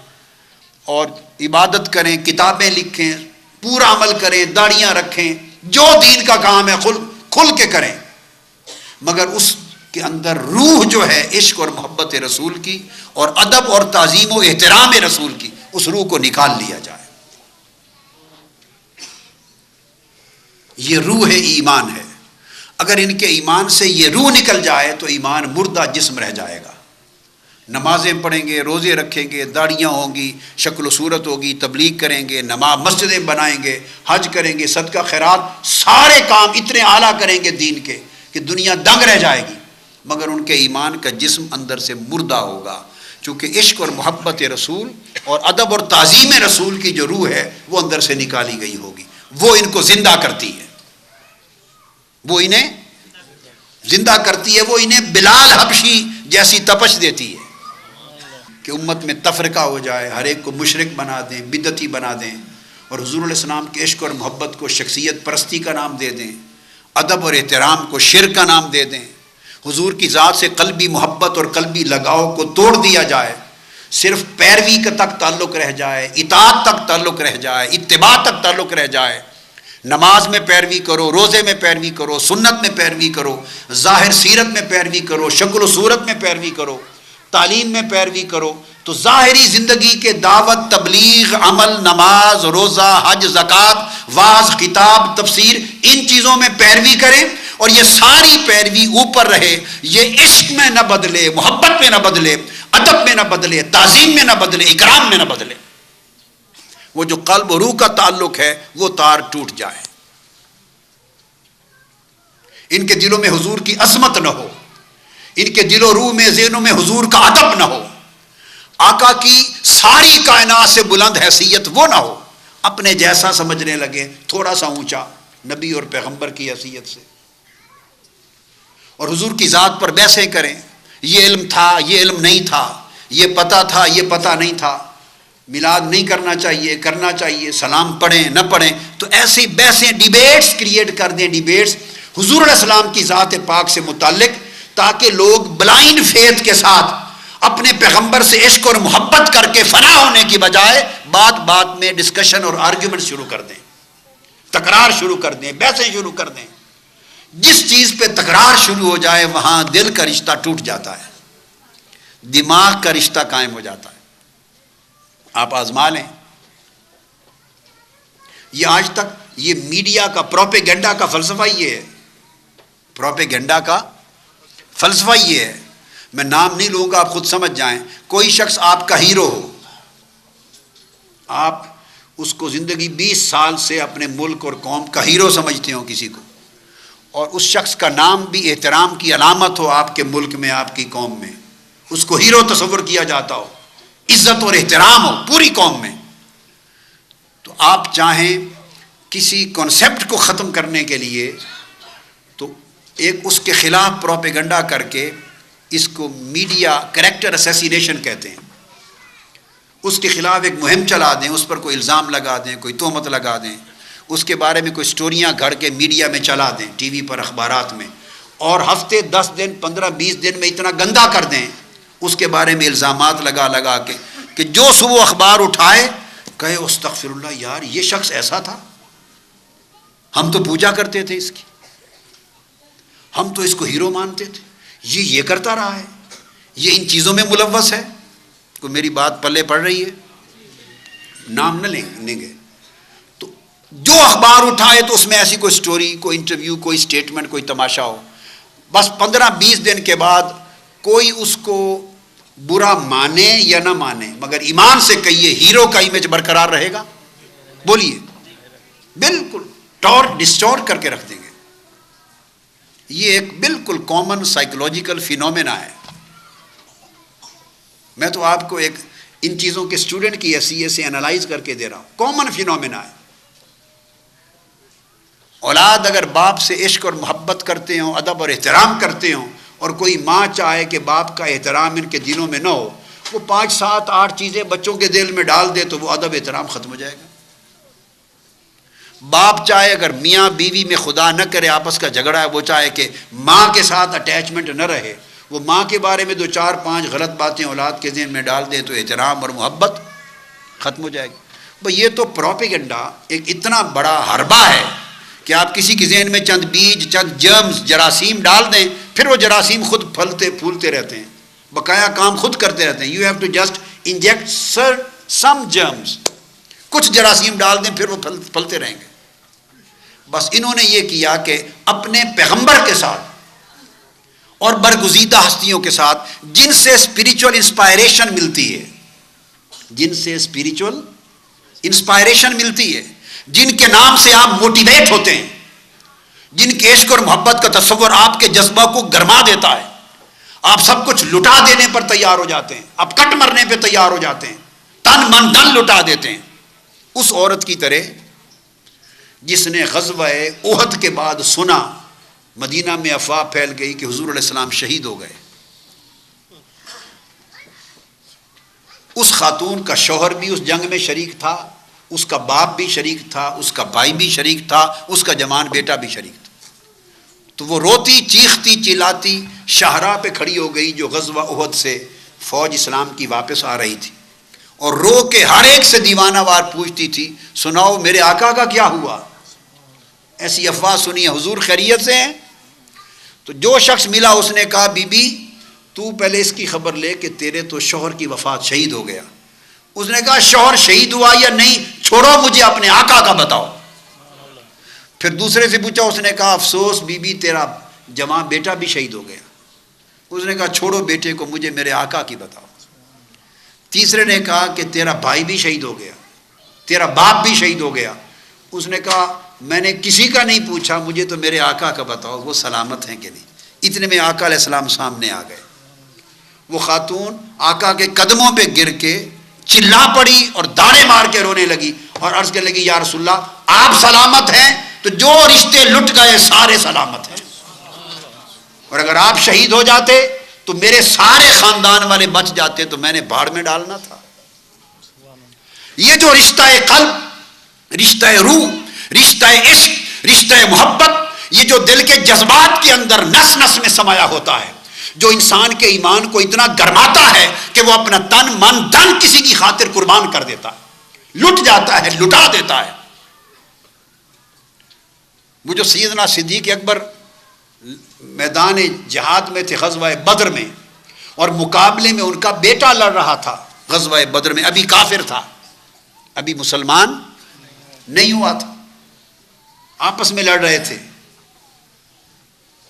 اور عبادت کریں، کتابیں لکھیں، پورا عمل کریں، داڑیاں رکھیں، جو دین کا کام ہے کھل کے کریں، مگر اس کے اندر روح جو ہے عشق اور محبت رسول کی اور ادب اور تعظیم و احترام رسول کی، اس روح کو نکال لیا جائے۔ یہ روح ایمان ہے۔ اگر ان کے ایمان سے یہ روح نکل جائے تو ایمان مردہ جسم رہ جائے گا۔ نمازیں پڑھیں گے، روزے رکھیں گے، داڑیاں ہوں گی، شکل و صورت ہوگی، تبلیغ کریں گے، نماز مسجدیں بنائیں گے، حج کریں گے، صدقہ خیرات، سارے کام اتنے اعلیٰ کریں گے دین کے کہ دنیا دنگ رہ جائے گی، مگر ان کے ایمان کا جسم اندر سے مردہ ہوگا، چونکہ عشق اور محبت رسول اور ادب اور تعظیم رسول کی جو روح ہے وہ اندر سے نکالی گئی ہوگی، وہ ان کو زندہ کرتی ہے، وہ انہیں زندہ کرتی ہے، وہ انہیں بلال حبشی جیسی تپش دیتی ہے کہ امت میں تفرقہ ہو جائے، ہر ایک کو مشرک بنا دیں، بدعتی بنا دیں، اور حضور علیہ السلام کے عشق اور محبت کو شخصیت پرستی کا نام دے دیں، ادب اور احترام کو شرک کا نام دے دیں، حضور کی ذات سے قلبی محبت اور قلبی لگاؤ کو توڑ دیا جائے، صرف پیروی کا تک تعلق رہ جائے، اطاعت تک تعلق رہ جائے، اتباع تک تعلق رہ جائے، نماز میں پیروی کرو، روزے میں پیروی کرو، سنت میں پیروی کرو، ظاہر سیرت میں پیروی کرو، شکل و صورت میں پیروی کرو، تعلیم میں پیروی کرو، تو ظاہری زندگی کے دعوت، تبلیغ، عمل، نماز، روزہ، حج، زکوٰۃ، واعظ، خطاب، تفسیر، ان چیزوں میں پیروی کریں، اور یہ ساری پیروی اوپر رہے، یہ عشق میں نہ بدلے، محبت میں نہ بدلے، ادب میں نہ بدلے، تعظیم میں نہ بدلے، اکرام میں نہ بدلے، وہ جو قلب و روح کا تعلق ہے وہ تار ٹوٹ جائے، ان کے دلوں میں حضور کی عظمت نہ ہو، ان کے دل و روح میں، ذہنوں میں حضور کا ادب نہ ہو، آقا کی ساری کائنات سے بلند حیثیت وہ نہ ہو، اپنے جیسا سمجھنے لگے، تھوڑا سا اونچا نبی اور پیغمبر کی حیثیت سے، اور حضور کی ذات پر بحثیں کریں، یہ علم تھا، یہ علم نہیں تھا، یہ پتہ تھا، یہ پتہ نہیں تھا، میلاد نہیں کرنا چاہیے، کرنا چاہیے، سلام پڑھیں نہ پڑھیں، تو ایسی بحثیں، ڈیبیٹس کریٹ کر دیں، ڈیبیٹس حضور علیہ السلام کی ذات پاک سے متعلق، تاکہ لوگ بلائنڈ فیتھ کے ساتھ اپنے پیغمبر سے عشق اور محبت کر کے فنا ہونے کی بجائے بات بات میں ڈسکشن اور آرگیومنٹ شروع کر دیں، تکرار شروع کر دیں، بحثیں شروع کر دیں۔ جس چیز پہ تکرار شروع ہو جائے وہاں دل کا رشتہ ٹوٹ جاتا ہے، دماغ کا رشتہ قائم ہو جاتا ہے۔ آپ آزما لیں. یہ آج تک یہ میڈیا کا پروپیگنڈا کا فلسفہ یہ ہے. پروپیگنڈا کا فلسفہ یہ ہے. میں نام نہیں لوں گا، آپ خود سمجھ جائیں. کوئی شخص آپ کا ہیرو ہو، آپ اس کو زندگی 20 سال سے اپنے ملک اور قوم کا ہیرو سمجھتے ہو کسی کو، اور اس شخص کا نام بھی احترام کی علامت ہو آپ کے ملک میں، آپ کی قوم میں، اس کو ہیرو تصور کیا جاتا ہو، عزت اور احترام ہو پوری قوم میں، تو آپ چاہیں کسی کانسیپٹ کو ختم کرنے کے لیے تو ایک اس کے خلاف پروپیگنڈا کر کے، اس کو میڈیا کریکٹر اسیسینیشن کہتے ہیں، اس کے خلاف ایک مہم چلا دیں، اس پر کوئی الزام لگا دیں، کوئی تہمت لگا دیں، اس کے بارے میں کوئی سٹوریاں گھڑ کے میڈیا میں چلا دیں، ٹی وی پر، اخبارات میں، اور ہفتے 10 دن 15-20 دن میں اتنا گندا کر دیں اس کے بارے میں الزامات لگا لگا کے کہ جو صبح اخبار اٹھائے کہے استغفر اللہ، یار یہ شخص ایسا تھا، ہم تو پوجا کرتے تھے اس کی، ہم تو اس کو ہیرو مانتے تھے، یہ کرتا رہا ہے، یہ ان چیزوں میں ملوث ہے. کوئی میری بات پلے پڑ رہی ہے؟ نام نہ لیں گے. تو جو اخبار اٹھائے تو اس میں ایسی کوئی سٹوری، کوئی انٹرویو، کوئی سٹیٹمنٹ، کوئی تماشا ہو، بس 15-20 دن کے بعد کوئی اس کو برا مانے یا نہ مانے مگر ایمان سے کہیے ہیرو کا امیج برقرار رہے گا. بولیے، بالکل ڈسٹورٹ کر کے رکھ دیں گے. یہ ایک بالکل کامن سائیکولوجیکل فینومینا ہے. میں تو آپ کو ایک ان چیزوں کے اسٹوڈنٹ کی حیثیت سے انالائز کر کے دے رہا ہوں. کامن فینومینا ہے. اولاد اگر باپ سے عشق اور محبت کرتے ہوں، ادب اور احترام کرتے ہوں، اور کوئی ماں چاہے کہ باپ کا احترام ان کے دلوں میں نہ ہو، وہ 5 7 8 چیزیں بچوں کے دل میں ڈال دے تو وہ ادب احترام ختم ہو جائے گا. باپ چاہے اگر میاں بیوی میں خدا نہ کرے آپس کا جھگڑا ہے، وہ چاہے کہ ماں کے ساتھ اٹیچمنٹ نہ رہے، وہ ماں کے بارے میں 2 4 5 غلط باتیں اولاد کے ذہن میں ڈال دے تو احترام اور محبت ختم ہو جائے گی. بھئی یہ تو پروپیگنڈا ایک اتنا بڑا حربہ ہے کہ آپ کسی کے ذہن میں چند بیج، چند جرمز، جراثیم ڈال دیں، پھر وہ جراثیم خود پھلتے پھولتے رہتے ہیں، بقایا کام خود کرتے رہتے ہیں. You have to just inject some germs, کچھ جراثیم ڈال دیں پھر وہ پھلتے رہیں گے. بس انہوں نے یہ کیا کہ اپنے پیغمبر کے ساتھ اور برگزیدہ ہستیوں کے ساتھ جن سے اسپریچول انسپائریشن ملتی ہے، جن سے اسپریچول انسپائریشن ملتی ہے، جن کے نام سے آپ موٹیویٹ ہوتے ہیں، جن کے عشق اور محبت کا تصور آپ کے جذبہ کو گرما دیتا ہے، آپ سب کچھ لٹا دینے پر تیار ہو جاتے ہیں، آپ کٹ مرنے پہ تیار ہو جاتے ہیں، تن من دھن لٹا دیتے ہیں. اس عورت کی طرح جس نے غزوہ احد کے بعد سنا، مدینہ میں افواہ پھیل گئی کہ حضور علیہ السلام شہید ہو گئے. اس خاتون کا شوہر بھی اس جنگ میں شریک تھا، اس کا باپ بھی شریک تھا، اس کا بھائی بھی شریک تھا، اس کا جوان بیٹا بھی شریک تھا. تو وہ روتی چیختی چلاتی شاہراہ پہ کھڑی ہو گئی جو غزوہ احد سے فوج اسلام کی واپس آ رہی تھی، اور رو کے ہر ایک سے دیوانہ وار پوچھتی تھی، سناؤ میرے آقا کا کیا ہوا؟ ایسی افواہ سنی ہے، حضور خیریت سے ہیں؟ تو جو شخص ملا اس نے کہا بی بی تو پہلے اس کی خبر لے کہ تیرے تو شوہر کی وفات، شہید ہو گیا. اس نے کہا شوہر شہید ہوا یا نہیں چھوڑو، مجھے اپنے آقا کا بتاؤ. پھر دوسرے سے پوچھا، اس نے کہا افسوس بی بی تیرا جوان بیٹا بھی شہید ہو گیا. اس نے کہا چھوڑو بیٹے کو، مجھے میرے آقا کی بتاؤ. تیسرے نے کہا کہ تیرا بھائی بھی شہید ہو گیا، تیرا باپ بھی شہید ہو گیا. اس نے کہا میں نے کسی کا نہیں پوچھا، مجھے تو میرے آقا کا بتاؤ، وہ سلامت ہیں کہ نہیں. اتنے میں آقا علیہ السلام سامنے آ گئے. وہ خاتون آقا کے قدموں پہ گر کے چلا پڑی اور داڑے مار کے رونے لگی اور عرض کرنے لگی یا رسول اللہ آپ سلامت ہیں تو جو رشتے لٹ گئے سارے سلامت ہیں، اور اگر آپ شہید ہو جاتے تو میرے سارے خاندان والے بچ جاتے تو میں نے بھاڑ میں ڈالنا تھا. یہ جو رشتہ قلب، رشتہ روح، رشتہ عشق، رشتہ محبت، یہ جو دل کے جذبات کے اندر نس نس میں سمایا ہوتا ہے، جو انسان کے ایمان کو اتنا گرماتا ہے کہ وہ اپنا تن من دھن کسی کی خاطر قربان کر دیتا ہے، لٹ جاتا ہے، لٹا دیتا ہے. وہ جو سیدنا صدیق اکبر میدان جہاد میں تھے غزوہ بدر میں، اور مقابلے میں ان کا بیٹا لڑ رہا تھا غزوہ بدر میں ابھی کافر تھا، ابھی مسلمان نہیں ہوا تھا، آپس میں لڑ رہے تھے۔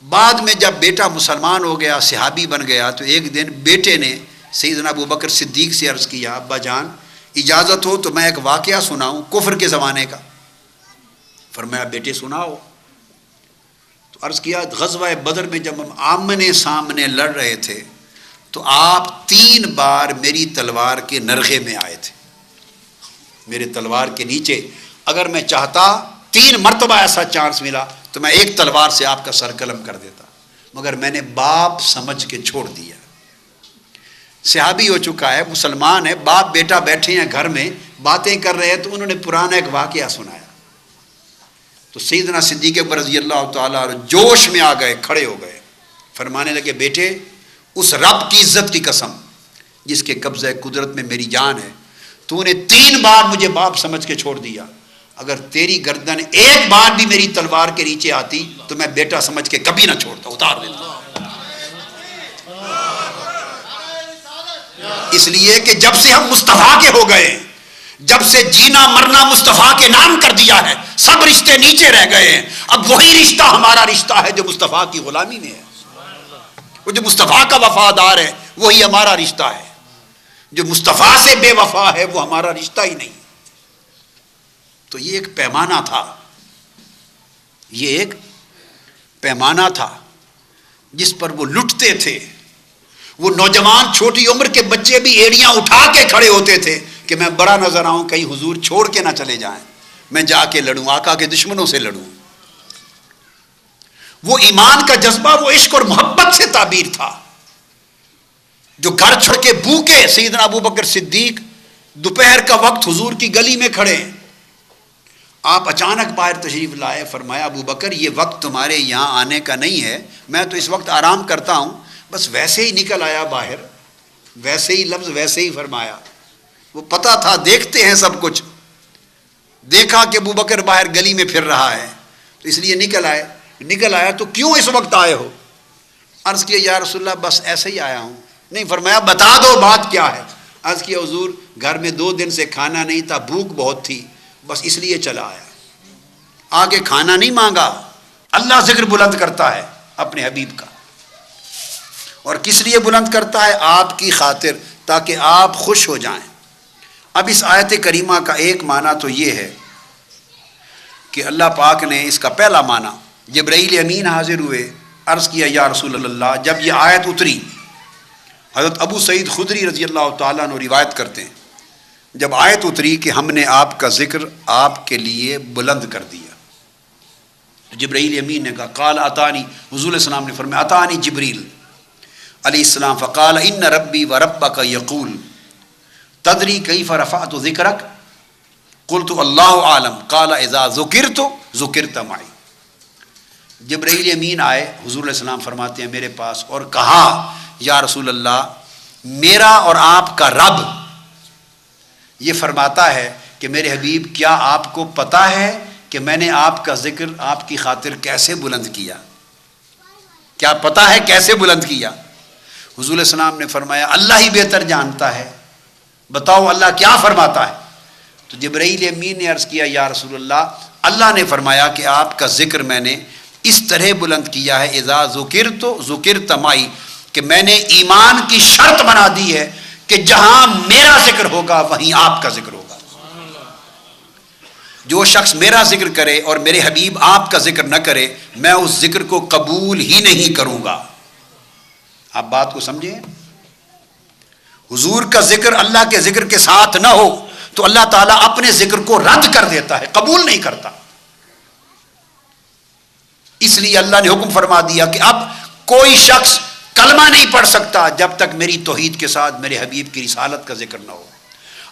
بعد میں جب بیٹا مسلمان ہو گیا، صحابی بن گیا، تو ایک دن بیٹے نے سیدنا ابو بکر صدیق سے عرض کیا، ابا جان اجازت ہو تو میں ایک واقعہ سناؤں کفر کے زمانے کا؟ فرمایا بیٹے سناؤ۔ تو عرض کیا غزوہ بدر میں جب ہم آمنے سامنے لڑ رہے تھے تو آپ 3 بار میری تلوار کے نرغے میں آئے تھے، میرے تلوار کے نیچے۔ اگر میں چاہتا 3 مرتبہ ایسا چانس ملا تو میں ایک تلوار سے آپ کا سر قلم کر دیتا، مگر میں نے باپ سمجھ کے چھوڑ دیا۔ صحابی ہو چکا ہے، مسلمان ہے، باپ بیٹا بیٹھے ہیں گھر میں باتیں کر رہے ہیں، تو انہوں نے پرانا ایک واقعہ سنایا۔ تو سیدنا صدیق اکبر رضی اللہ تعالیٰ جوش میں آ گئے، کھڑے ہو گئے، فرمانے لگے بیٹے اس رب کی عزت کی قسم جس کے قبضہ قدرت میں میری جان ہے، تو نے 3 بار مجھے باپ سمجھ کے چھوڑ دیا، اگر تیری گردن ایک بار بھی میری تلوار کے نیچے آتی تو میں بیٹا سمجھ کے کبھی نہ چھوڑتا، اتار دیتا۔ اس لیے کہ جب سے ہم مصطفیٰ کے ہو گئے، جب سے جینا مرنا مصطفیٰ کے نام کر دیا ہے، سب رشتے نیچے رہ گئے ہیں، اب وہی رشتہ ہمارا رشتہ ہے جو مصطفیٰ کی غلامی میں ہے۔ وہ جو مصطفیٰ کا وفادار ہے وہی ہمارا رشتہ ہے، جو مصطفیٰ سے بے وفا ہے وہ ہمارا رشتہ ہی نہیں۔ تو یہ ایک پیمانہ تھا، یہ ایک پیمانہ تھا جس پر وہ لٹتے تھے۔ وہ نوجوان چھوٹی عمر کے بچے بھی ایڑیاں اٹھا کے کھڑے ہوتے تھے کہ میں بڑا نظر آؤں، کہیں حضور چھوڑ کے نہ چلے جائیں، میں جا کے لڑوں، آقا کے دشمنوں سے لڑوں۔ وہ ایمان کا جذبہ، وہ عشق اور محبت سے تعبیر تھا۔ جو گھر چھوڑ کے بھوکے سیدنا ابو بکر صدیق دوپہر کا وقت حضور کی گلی میں کھڑے ہیں، آپ اچانک باہر تشریف لائے، فرمایا ابو بکر یہ وقت تمہارے یہاں آنے کا نہیں ہے، میں تو اس وقت آرام کرتا ہوں، بس ویسے ہی نکل آیا باہر، ویسے ہی لفظ ویسے ہی فرمایا۔ وہ پتہ تھا، دیکھتے ہیں سب کچھ، دیکھا کہ ابو بکر باہر گلی میں پھر رہا ہے تو اس لیے نکل آئے۔ نکل آیا تو کیوں اس وقت آئے ہو؟ عرض کیا یا رسول اللہ بس ایسے ہی آیا ہوں۔ نہیں، فرمایا بتا دو بات کیا ہے۔ عرض کیا حضور گھر میں 2 دن سے کھانا نہیں تھا، بھوک بہت تھی، بس اس لیے چلا آیا۔ آگے کھانا نہیں مانگا۔ اللہ ذکر بلند کرتا ہے اپنے حبیب کا، اور کس لیے بلند کرتا ہے؟ آپ کی خاطر، تاکہ آپ خوش ہو جائیں۔ اب اس آیت کریمہ کا ایک معنی تو یہ ہے کہ اللہ پاک نے اس کا پہلا معنی، جبرائیل امین حاضر ہوئے، عرض کیا یا رسول اللہ، جب یہ آیت اتری، حضرت ابو سعید خدری رضی اللہ تعالیٰ عنہ روایت کرتے ہیں، جب آیت اتری کہ ہم نے آپ کا ذکر آپ کے لیے بلند کر دیا، جبرائیل امین نے کہا قال اتانی، حضور علیہ السلام نے فرمایا اتانی جبریل علیہ السلام فقال ان ربی و ربک یقول تدری کیف رفعت ذکرک قلت اللہ عالم قال اذا ذکرت ذکرت معی۔ جبرائیل امین آئے، حضور علیہ السلام فرماتے ہیں میرے پاس، اور کہا یا رسول اللہ میرا اور آپ کا رب یہ فرماتا ہے کہ میرے حبیب کیا آپ کو پتہ ہے کہ میں نے آپ کا ذکر آپ کی خاطر کیسے بلند کیا؟ کیا پتہ ہے کیسے بلند کیا؟ حضور علیہ السلام نے فرمایا اللہ ہی بہتر جانتا ہے، بتاؤ اللہ کیا فرماتا ہے؟ تو جبرائیل امین نے عرض کیا یا رسول اللہ نے فرمایا کہ آپ کا ذکر میں نے اس طرح بلند کیا ہے اذا ذکرت ذکرت معی، کہ میں نے ایمان کی شرط بنا دی ہے کہ جہاں میرا ذکر ہوگا وہیں آپ کا ذکر ہوگا۔ جو شخص میرا ذکر کرے اور میرے حبیب آپ کا ذکر نہ کرے، میں اس ذکر کو قبول ہی نہیں کروں گا۔ آپ بات کو سمجھیں، حضور کا ذکر اللہ کے ذکر کے ساتھ نہ ہو تو اللہ تعالیٰ اپنے ذکر کو رد کر دیتا ہے، قبول نہیں کرتا۔ اس لیے اللہ نے حکم فرما دیا کہ اب کوئی شخص کلمہ نہیں پڑھ سکتا جب تک میری توحید کے ساتھ میرے حبیب کی رسالت کا ذکر نہ ہو۔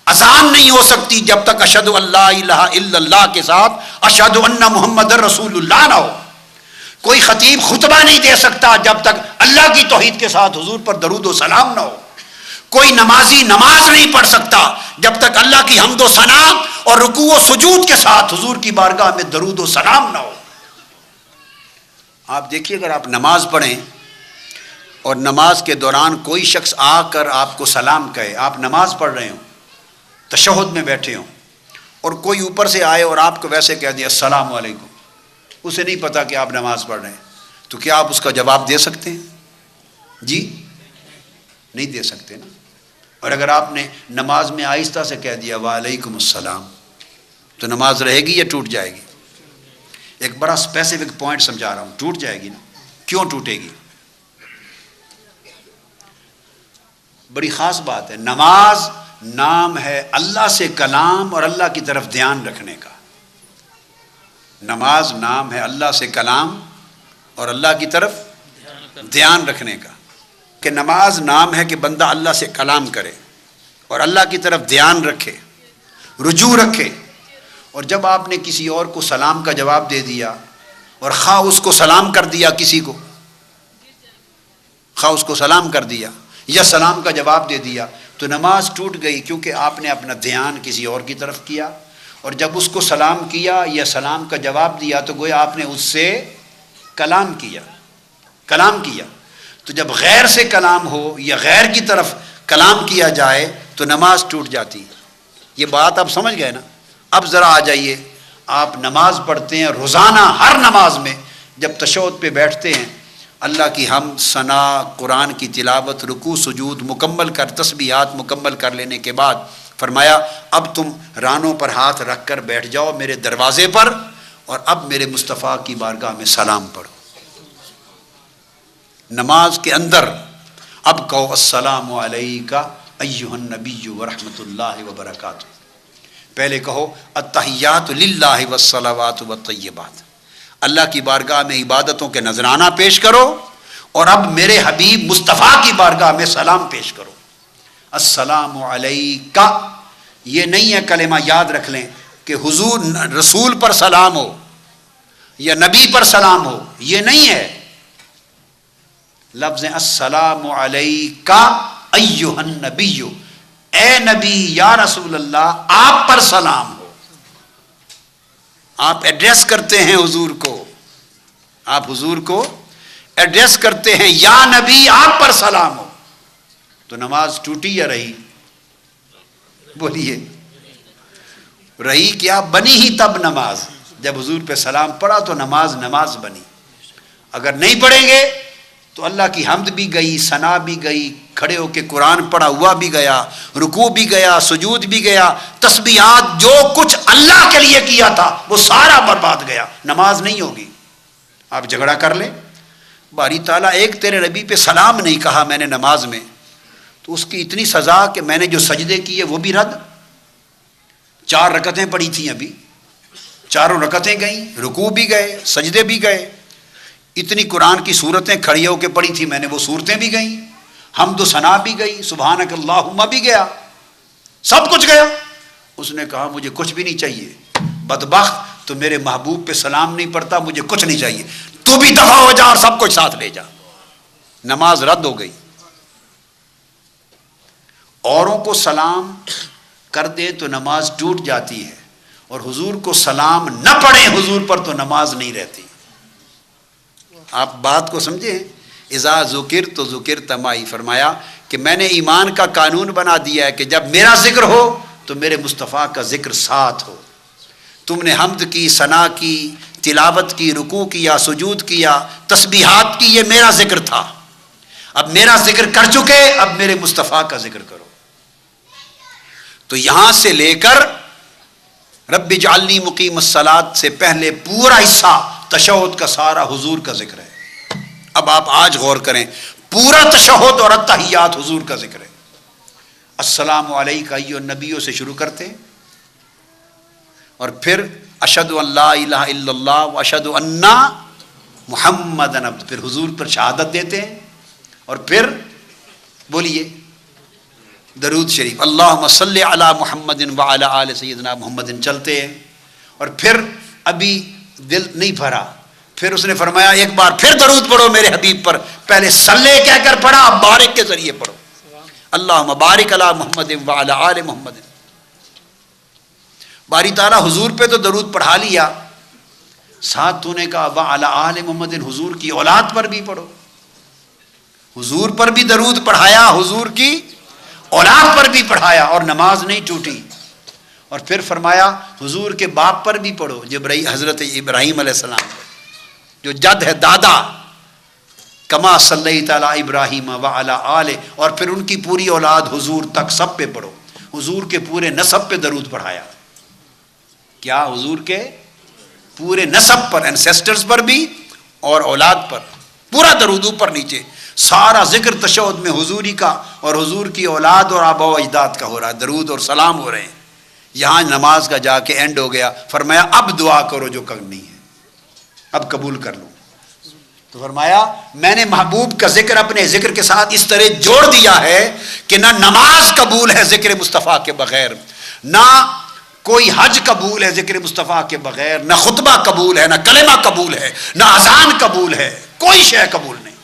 اذان نہیں ہو سکتی جب تک اشہد ان لا الہ الا اللہ کے ساتھ اشہد ان محمد رسول اللہ نہ ہو۔ کوئی خطیب خطبہ نہیں دے سکتا جب تک اللہ کی توحید کے ساتھ حضور پر درود و سلام نہ ہو۔ کوئی نمازی نماز نہیں پڑھ سکتا جب تک اللہ کی حمد و ثنا اور رکوع و سجود کے ساتھ حضور کی بارگاہ میں درود و سلام نہ ہو۔ آپ دیکھیے اگر آپ نماز پڑھیں اور نماز کے دوران کوئی شخص آ کر آپ کو سلام کہے، آپ نماز پڑھ رہے ہوں، تشہد میں بیٹھے ہوں، اور کوئی اوپر سے آئے اور آپ کو ویسے کہہ دیا السلام علیکم، اسے نہیں پتہ کہ آپ نماز پڑھ رہے ہیں، تو کیا آپ اس کا جواب دے سکتے ہیں؟ جی نہیں دے سکتے نا۔ اور اگر آپ نے نماز میں آہستہ سے کہہ دیا وعلیکم السلام، تو نماز رہے گی یا ٹوٹ جائے گی؟ ایک بڑا اسپیسیفک پوائنٹ سمجھا رہا ہوں، ٹوٹ جائے گی نا۔ کیوں ٹوٹے گی؟ بڑی خاص بات ہے، نماز نام ہے اللہ سے کلام اور اللہ کی طرف دھیان رکھنے کا۔ نماز نام ہے اللہ سے کلام اور اللہ کی طرف دھیان رکھنے کا، کہ نماز نام ہے کہ بندہ اللہ سے کلام کرے اور اللہ کی طرف دھیان رکھے، رجوع رکھے۔ اور جب آپ نے کسی اور کو سلام کا جواب دے دیا، اور خواہ اس کو سلام کر دیا، کسی کو خواہ اس کو سلام کر دیا یا سلام کا جواب دے دیا، تو نماز ٹوٹ گئی، کیونکہ آپ نے اپنا دھیان کسی اور کی طرف کیا، اور جب اس کو سلام کیا یا سلام کا جواب دیا تو گویا آپ نے اس سے کلام کیا۔ تو جب غیر سے کلام ہو یا غیر کی طرف کلام کیا جائے تو نماز ٹوٹ جاتی ہے۔ یہ بات آپ سمجھ گئے نا؟ اب ذرا آ جائیے، آپ نماز پڑھتے ہیں روزانہ، ہر نماز میں جب تشہد پہ بیٹھتے ہیں، اللہ کی حمد ثنا، قرآن کی تلاوت، رکوع سجود مکمل کر، تسبیحات مکمل کر لینے کے بعد فرمایا اب تم رانوں پر ہاتھ رکھ کر بیٹھ جاؤ میرے دروازے پر، اور اب میرے مصطفیٰ کی بارگاہ میں سلام پڑھو۔ نماز کے اندر اب کہو السلام علیکہ ایھا النبی ورحمۃ اللہ وبرکاتہ۔ پہلے کہو التحیات للہ والصلوات والطیبات، اللہ کی بارگاہ میں عبادتوں کے نذرانہ پیش کرو، اور اب میرے حبیب مصطفیٰ کی بارگاہ میں سلام پیش کرو۔ السلام علیکہ، یہ نہیں ہے کلمہ، یاد رکھ لیں کہ حضور رسول پر سلام ہو یا نبی پر سلام ہو، یہ نہیں ہے۔ لفظ السلام علیکہ ایھا النبی، اے نبی یا رسول اللہ آپ پر سلام ہو۔ آپ ایڈریس کرتے ہیں حضور کو، آپ حضور کو ایڈریس کرتے ہیں یا نبی آپ پر سلام ہو۔ تو نماز ٹوٹی یا رہی؟ بولیے، رہی کیا؟ بنی ہی تب نماز، جب حضور پہ سلام پڑا تو نماز بنی۔ اگر نہیں پڑھیں گے تو اللہ کی حمد بھی گئی، ثنا بھی گئی، کھڑے ہو کے قرآن پڑھا ہوا بھی گیا، رکوع بھی گیا، سجود بھی گیا، تسبیحات جو کچھ اللہ کے لیے کیا تھا وہ سارا برباد گیا، نماز نہیں ہوگی۔ آپ جھگڑا کر لیں، باری تعالیٰ ایک تیرے نبی پہ سلام نہیں کہا میں نے نماز میں، تو اس کی اتنی سزا کہ میں نے جو سجدے کیے وہ بھی رد۔ 4 رکعتیں پڑھی تھیں، ابھی چاروں رکعتیں گئیں، رکوع بھی گئے، سجدے بھی گئے، اتنی قرآن کی صورتیں کھڑی ہو کے پڑھی تھی میں نے، وہ صورتیں بھی گئیں، حمد و ثنا بھی گئی، سبحانک اللہم بھی گیا، سب کچھ گیا۔ اس نے کہا مجھے کچھ بھی نہیں چاہیے، بدبخت، تو میرے محبوب پہ سلام نہیں پڑتا، مجھے کچھ نہیں چاہیے، تو بھی دفع ہو جا اور سب کچھ ساتھ لے جا۔ نماز رد ہو گئی۔ اوروں کو سلام کر دے تو نماز ٹوٹ جاتی ہے، اور حضور کو سلام نہ پڑھیں حضور پر تو نماز نہیں رہتی۔ آپ بات کو سمجھیں، اذا ذکرت ذکرت معی، فرمایا کہ میں نے ایمان کا قانون بنا دیا ہے کہ جب میرا ذکر ہو تو میرے مصطفیٰ کا ذکر ساتھ ہو۔ تم نے حمد کی، ثنا کی، تلاوت کی، رکوع کیا، سجود کیا، تسبیحات کی، یہ میرا ذکر تھا، اب میرا ذکر کر چکے، اب میرے مصطفیٰ کا ذکر کرو۔ تو یہاں سے لے کر رب اجعلنی مقیم الصلاۃ سے پہلے پورا حصہ تشہد کا سارا حضور کا ذکر ہے۔ اب آپ آج غور کریں، پورا تشہد اور التحیات حضور کا ذکر ہے۔ السلام علیکہ ایھا النبیوں سے شروع کرتے ہیں، اور پھر اشہد ان لا الہ الا اللہ و اشہد ان محمد عبدہ، پھر حضور پر شہادت دیتے ہیں، اور پھر بولیے درود شریف، اللہم صلی علی محمد وعلی آل سیدنا محمد، چلتے ہیں، اور پھر ابھی دل نہیں بھرا، پھر اس نے فرمایا ایک بار پھر درود پڑھو میرے حبیب پر، پہلے صلی کہہ کر پڑھا، اب بارک کے ذریعے پڑھو، اللہم بارک علی محمد وعلی آل محمد۔ باری تعالیٰ حضور پہ تو درود پڑھا لیا، ساتھ تو نے کہا وعلی آل محمد، حضور کی اولاد پر بھی پڑھو، حضور پر بھی درود پڑھایا، حضور کی اولاد پر بھی پڑھایا، اور نماز نہیں ٹوٹی۔ اور پھر فرمایا حضور کے باپ پر بھی پڑھو، حضرت ابراہیم علیہ السلام جو جد ہے، دادا، کما صلیت علی ابراہیم وعلی آلہ، اور پھر ان کی پوری اولاد حضور تک سب پہ پڑھو۔ حضور کے پورے نسب پہ درود پڑھایا، کیا حضور کے پورے نسب پر، انسیسٹرز پر بھی اور اولاد پر پورا درود اوپر نیچے، سارا ذکر تشہد میں حضوری کا اور حضور کی اولاد اور آبا و اجداد کا ہو رہا ہے، درود اور سلام ہو رہے ہیں۔ یہاں نماز کا جا کے اینڈ ہو گیا، فرمایا اب دعا کرو جو کرنی ہے، اب قبول کر لو۔ تو فرمایا میں نے محبوب کا ذکر اپنے ذکر کے ساتھ اس طرح جوڑ دیا ہے کہ نہ نماز قبول ہے ذکر مصطفیٰ کے بغیر، نہ کوئی حج قبول ہے ذکر مصطفیٰ کے بغیر، نہ خطبہ قبول ہے، نہ کلمہ قبول ہے، نہ اذان قبول ہے، کوئی شے قبول نہیں۔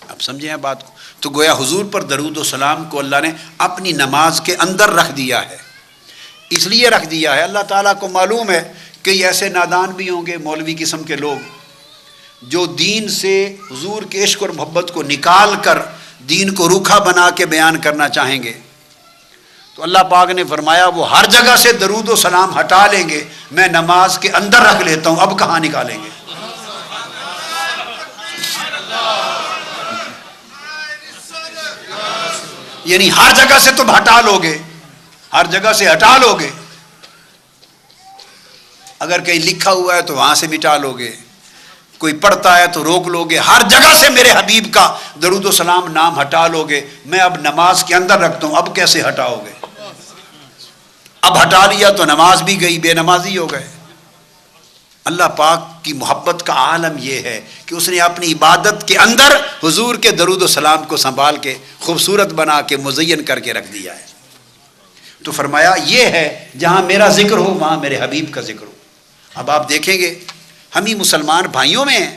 اب سمجھیں بات کو؟ تو گویا حضور پر درود و سلام کو اللہ نے اپنی نماز کے اندر رکھ دیا ہے۔ اس لیے رکھ دیا ہے، اللہ تعالیٰ کو معلوم ہے کہ ایسے نادان بھی ہوں گے مولوی قسم کے لوگ جو دین سے حضور کے عشق اور محبت کو نکال کر دین کو روکھا بنا کے بیان کرنا چاہیں گے، تو اللہ پاک نے فرمایا وہ ہر جگہ سے درود و سلام ہٹا لیں گے، میں نماز کے اندر رکھ لیتا ہوں، اب کہاں نکالیں گے؟ یعنی ہر جگہ سے تم ہٹا لو گے، ہر جگہ سے ہٹا لو گے، اگر کہیں لکھا ہوا ہے تو وہاں سے مٹا لو گے، کوئی پڑھتا ہے تو روک لو گے، ہر جگہ سے میرے حبیب کا درود و سلام نام ہٹا لو گے، میں اب نماز کے اندر رکھتا ہوں، اب کیسے ہٹاؤ گے؟ اب ہٹا لیا تو نماز بھی گئی، بے نمازی ہو گئے۔ اللہ پاک کی محبت کا عالم یہ ہے کہ اس نے اپنی عبادت کے اندر حضور کے درود و سلام کو سنبھال کے خوبصورت بنا کے مزین کر کے رکھ دیا ہے۔ تو فرمایا یہ ہے جہاں میرا ذکر ہو وہاں میرے حبیب کا ذکر ہو۔ اب آپ دیکھیں گے ہم ہی مسلمان بھائیوں میں ہیں،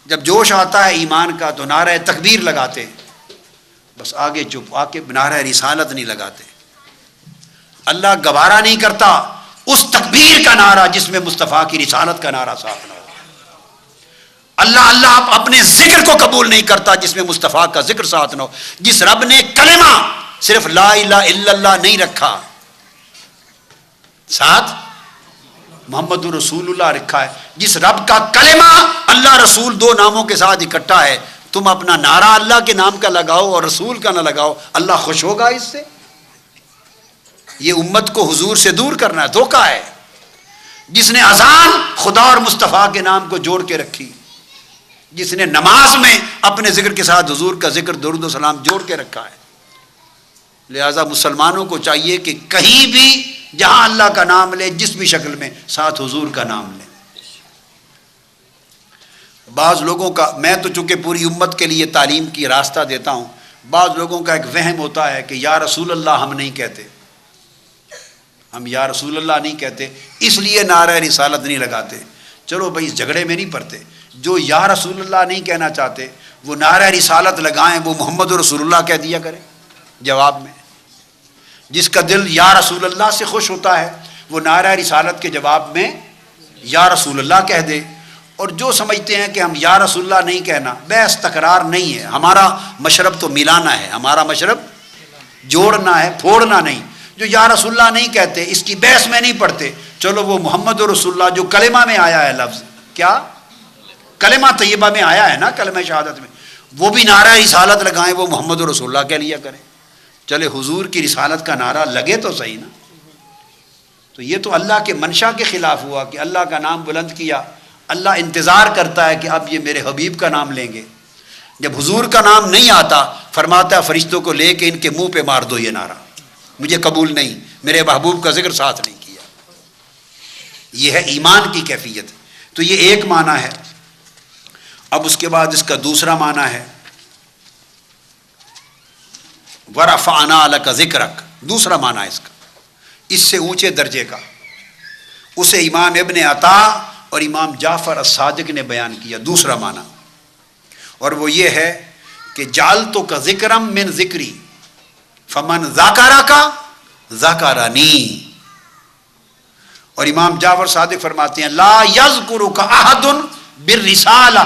جب جوش آتا ہے ایمان کا تو نعرہ تکبیر لگاتے ہیں، بس آگے چپ آ کے نعرہ رسالت نہیں لگاتے۔ اللہ گوارا نہیں کرتا اس تکبیر کا نعرہ جس میں مصطفیٰ کی رسالت کا نعرہ ساتھ نہ ہو۔ اللہ اپنے ذکر کو قبول نہیں کرتا جس میں مصطفیٰ کا ذکر ساتھ نہ ہو۔ جس رب نے کلمہ صرف لا الہ الا اللہ نہیں رکھا، ساتھ محمد رسول اللہ رکھا ہے، جس رب کا کلمہ اللہ رسول دو ناموں کے ساتھ اکٹھا ہے، تم اپنا نعرہ اللہ کے نام کا لگاؤ اور رسول کا نہ لگاؤ، اللہ خوش ہوگا اس سے؟ یہ امت کو حضور سے دور کرنا ہے، دھوکہ ہے۔ جس نے اذان خدا اور مصطفیٰ کے نام کو جوڑ کے رکھی، جس نے نماز میں اپنے ذکر کے ساتھ حضور کا ذکر درود و سلام جوڑ کے رکھا ہے، لہذا مسلمانوں کو چاہیے کہ کہیں بھی جہاں اللہ کا نام لے جس بھی شکل میں ساتھ حضور کا نام لے۔ بعض لوگوں کا، میں تو چونکہ پوری امت کے لیے تعلیم کی راستہ دیتا ہوں، بعض لوگوں کا ایک وہم ہوتا ہے کہ یا رسول اللہ ہم نہیں کہتے، ہم یا رسول اللہ نہیں کہتے اس لیے نعرہ رسالت نہیں لگاتے۔ چلو بھائی اس جھگڑے میں نہیں پڑتے، جو یا رسول اللہ نہیں کہنا چاہتے وہ نعرہ رسالت لگائیں، وہ محمد رسول اللہ کہہ دیا کریں جواب میں۔ جس کا دل یا رسول اللہ سے خوش ہوتا ہے وہ نعرہ رسالت کے جواب میں یا رسول اللہ کہہ دے، اور جو سمجھتے ہیں کہ ہم یا رسول اللہ نہیں کہنا، بحث تکرار نہیں ہے، ہمارا مشرب تو ملانا ہے، ہمارا مشرب جوڑنا ہے، پھوڑنا نہیں۔ جو یا رسول اللہ نہیں کہتے اس کی بحث میں نہیں پڑھتے، چلو وہ محمد رسول اللہ جو کلمہ میں آیا ہے، لفظ کیا کلمہ طیبہ میں آیا ہے نا، کلمہ شہادت میں، وہ بھی نعرہ رسالت لگائیں، وہ محمد رسول اللہ کہہ لیا کریں۔ چلے حضور کی رسالت کا نعرہ لگے تو صحیح نا۔ تو یہ تو اللہ کے منشا کے خلاف ہوا کہ اللہ کا نام بلند کیا، اللہ انتظار کرتا ہے کہ اب یہ میرے حبیب کا نام لیں گے۔ جب حضور کا نام نہیں آتا فرماتا ہے فرشتوں کو لے کے ان کے منہ پہ مار دو یہ نعرہ، مجھے قبول نہیں، میرے محبوب کا ذکر ساتھ نہیں کیا۔ یہ ہے ایمان کی کیفیت۔ تو یہ ایک معنی ہے۔ اب اس کے بعد اس کا دوسرا معنی ہے وَرَفَعْنَا لَكَ ذِكْرَكَ، دوسرا معنی اس کا، اس سے اونچے درجے کا۔ اسے امام ابن عطا اور امام جعفر الصادق نے بیان کیا دوسرا معنی، اور وہ یہ ہے کہ جعلتک ذکرم من ذکری فمن ذاکرک ذاکرنی۔ اور امام جعفر صادق فرماتے ہیں لا یذکرک احد بالرسالہ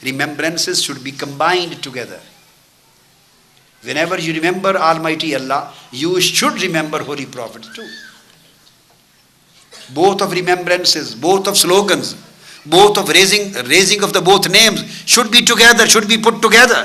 remembrances should be combined together. Whenever you remember Almighty Allah, you should remember Holy Prophet too. Both of remembrances, both of slogans, both of raising of the both names should be together, should be put together.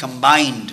combined,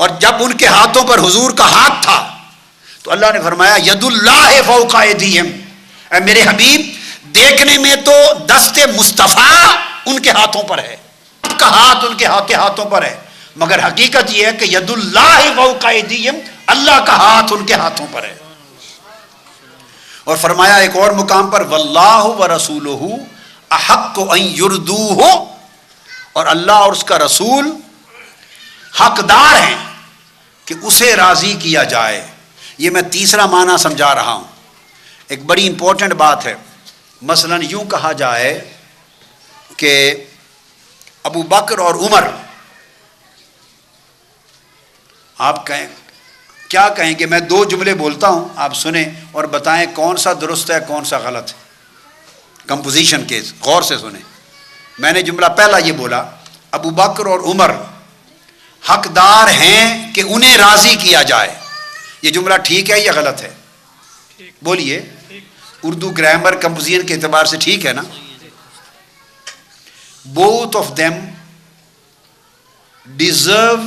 اور جب ان کے ہاتھوں پر حضور کا ہاتھ تھا تو اللہ نے فرمایا ید اللہ فوق ایدیہم، اے میرے حبیب دیکھنے میں تو دست مصطفیٰ ان کے ہاتھوں پر ہے، آپ کا ہاتھ ان کے ہاتھوں پر ہے، مگر حقیقت یہ ہے کہ ید اللہ فوق ایدیہم، اللہ کا ہاتھ ان کے ہاتھوں پر ہے۔ اور فرمایا ایک اور مقام پر واللہ ورسولہ احق ان یردوہ، اور اللہ اور اس کا رسول حقدار ہیں کہ اسے راضی کیا جائے۔ یہ میں تیسرا معنی سمجھا رہا ہوں، ایک بڑی امپورٹنٹ بات ہے۔ مثلا یوں کہا جائے کہ ابو بکر اور عمر، آپ کہیں کیا کہیں کہ میں دو جملے بولتا ہوں، آپ سنیں اور بتائیں کون سا درست ہے کون سا غلط ہے، کمپوزیشن کے غور سے سنیں۔ میں نے جملہ پہلا یہ بولا ابو بکر اور عمر حقدار ہیں کہ انہیں راضی کیا جائے، یہ جملہ ٹھیک ہے یا غلط ہے؟ بولیے، اردو گرامر کمپوزیشن کے اعتبار سے ٹھیک ہے نا؟ both of them deserve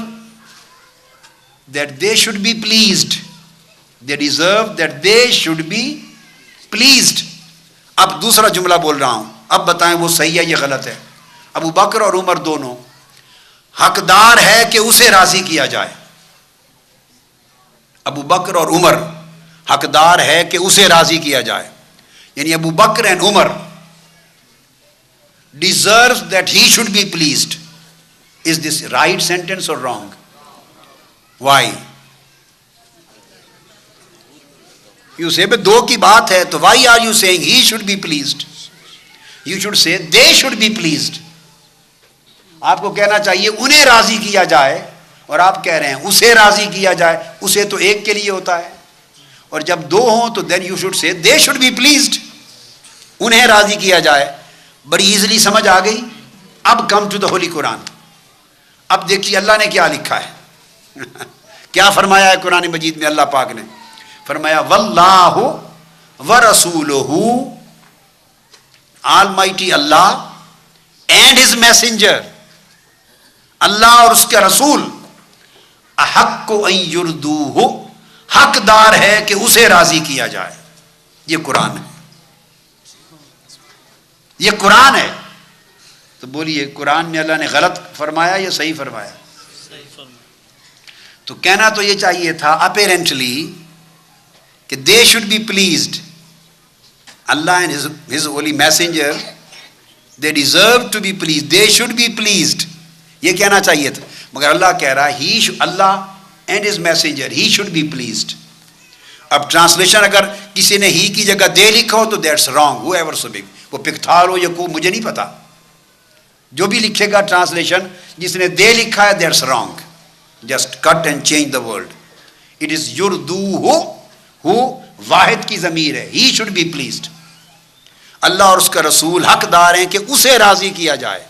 that they should be pleased. They deserve that they should be pleased. اب دوسرا جملہ بول رہا ہوں، اب بتائیں وہ صحیح ہے یا غلط ہے؟ ابو بکر اور عمر دونوں حقدار ہے کہ اسے راضی کیا جائے۔ ابو بکر اور عمر حقدار ہے کہ اسے راضی کیا جائے، یعنی Abu Bakr and Umar deserves that he should be pleased. Is this right sentence or wrong? Why? You say but دو کی بات ہے تو why are you saying he should be pleased? You should say they should be pleased. آپ کو کہنا چاہیے انہیں راضی کیا جائے، اور آپ کہہ رہے ہیں اسے راضی کیا جائے، اسے تو ایک کے لیے ہوتا ہے، اور جب دو ہوں تو then you should say they should be pleased. انہیں راضی کیا جائے، بڑی ایزلی سمجھ آ گئی۔ اب کم ٹو دا ہولی قرآن، اب دیکھیے اللہ نے کیا لکھا ہے کیا فرمایا ہے قرآن مجید میں؟ اللہ پاک نے فرمایا واللہ ورسولہ، almighty Allah and his messenger, اللہ اور اس کا رسول احق ان یردوہ، حقدار ہے کہ اسے راضی کیا جائے۔ یہ قرآن ہے، یہ قرآن ہے۔ تو بولیے قرآن میں اللہ نے غلط فرمایا یا صحیح فرمایا؟ تو کہنا تو یہ چاہیے تھا اپیرنٹلی کہ they should be pleased, Allah and his holy messenger they deserve to be pleased, they should be pleased, یہ کہنا چاہیے تھا، مگر اللہ کہہ رہا ہے Allah and his messenger he should be pleased. اب ٹرانسلیشن اگر کسی نے ہی کی جگہ دے لکھا ہو تو that's wrong, who ever so big, وہ پکتھال ہو یا کو مجھے نہیں پتا، جو بھی لکھے گا ٹرانسلیشن جس نے دے لکھا ہے that's wrong, just cut and change the word. It is یردوہ، ہو واحد کی ضمیر ہے، ہی شوڈ بی پلیزڈ، اللہ اور اس کا رسول حقدار ہیں کہ اسے راضی کیا جائے۔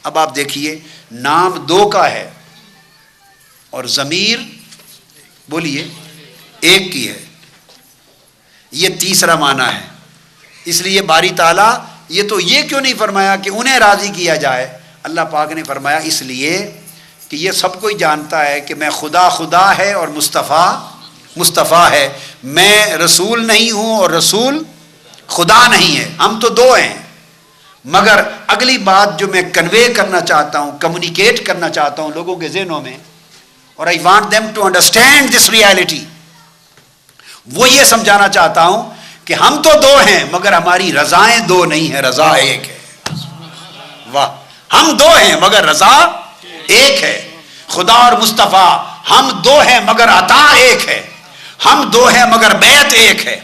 اب آپ دیکھیے نام دو کا ہے اور ضمیر بولیے ایک کی ہے، یہ تیسرا معنی ہے۔ اس لیے باری تعالیٰ یہ تو یہ کیوں نہیں فرمایا کہ انہیں راضی کیا جائے؟ اللہ پاک نے فرمایا اس لیے کہ یہ سب کوئی جانتا ہے کہ میں خدا خدا ہے اور مصطفیٰ مصطفیٰ ہے، میں رسول نہیں ہوں اور رسول خدا نہیں ہے، ہم تو دو ہیں۔ مگر اگلی بات جو میں کنوے کرنا چاہتا ہوں، کمیونیکیٹ کرنا چاہتا ہوں لوگوں کے ذہنوں میں، اور I want them to understand this reality, وہ یہ سمجھانا چاہتا ہوں کہ ہم تو دو ہیں مگر ہماری رضائیں دو نہیں ہیں، رضا ایک ہے۔ واہ، ہم دو ہیں مگر رضا ایک ہے۔ خدا اور مصطفیٰ ہم دو ہیں مگر عطا ایک ہے، ہم دو ہیں مگر بیعت ایک ہے،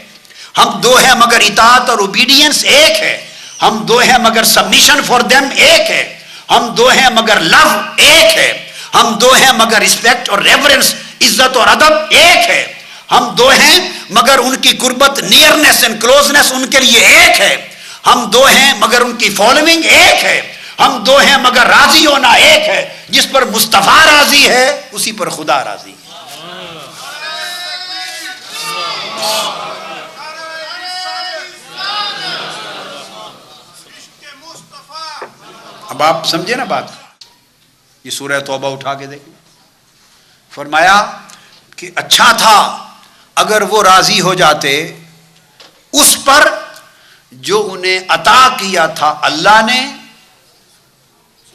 ہم دو ہیں مگر اطاعت اور اوبیڈینس ایک ہے، ہم دو ہیں مگر سبمیشن فار دیم ایک ہے، ہم دو ہیں مگر لو ایک ہے، ہم دو ہیں مگر رسپیکٹ اور ریورنس عزت اور ادب ایک ہے، ہم دو ہیں مگر ان کی قربت نیئرنیس اینڈ کلوزنس ان کے لیے ایک ہے، ہم دو ہیں مگر ان کی فالوئنگ ایک ہے، ہم دو ہیں مگر راضی ہونا ایک ہے، جس پر مصطفیٰ راضی ہے اسی پر خدا راضی ہے۔ اب آپ سمجھے نا بات؟ یہ سورہ توبہ اٹھا کے دیکھیں، فرمایا کہ اچھا تھا اگر وہ راضی ہو جاتے اس پر جو انہیں عطا کیا تھا اللہ نے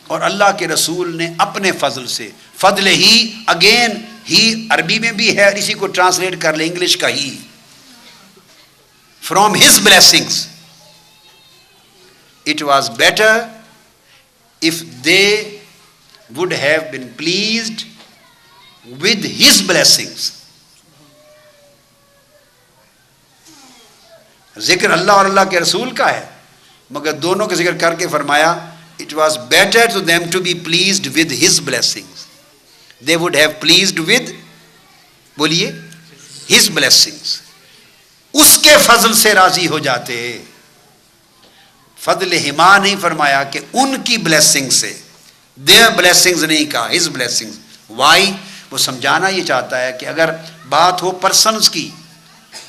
اور اللہ کے رسول نے اپنے فضل سے. فضل ہی اگین ہی عربی میں بھی ہے, اسی کو ٹرانسلیٹ کر لیں انگلش کا ہی, from his blessings. It was better if they would have been pleased with his blessings. ذکر اللہ اور اللہ کے رسول کا ہے, مگر دونوں کا ذکر کر کے فرمایا it was better to them to be pleased with his blessings. They would have pleased with, بولیے, his blessings. اس کے فضل سے راضی ہو جاتے. فضل ہما نہیں فرمایا کہ ان کی بلیسنگ سے, their blessings نہیں کہا, his blessings. Why? وہ سمجھانا یہ چاہتا ہے کہ اگر بات ہو پرسنز کی,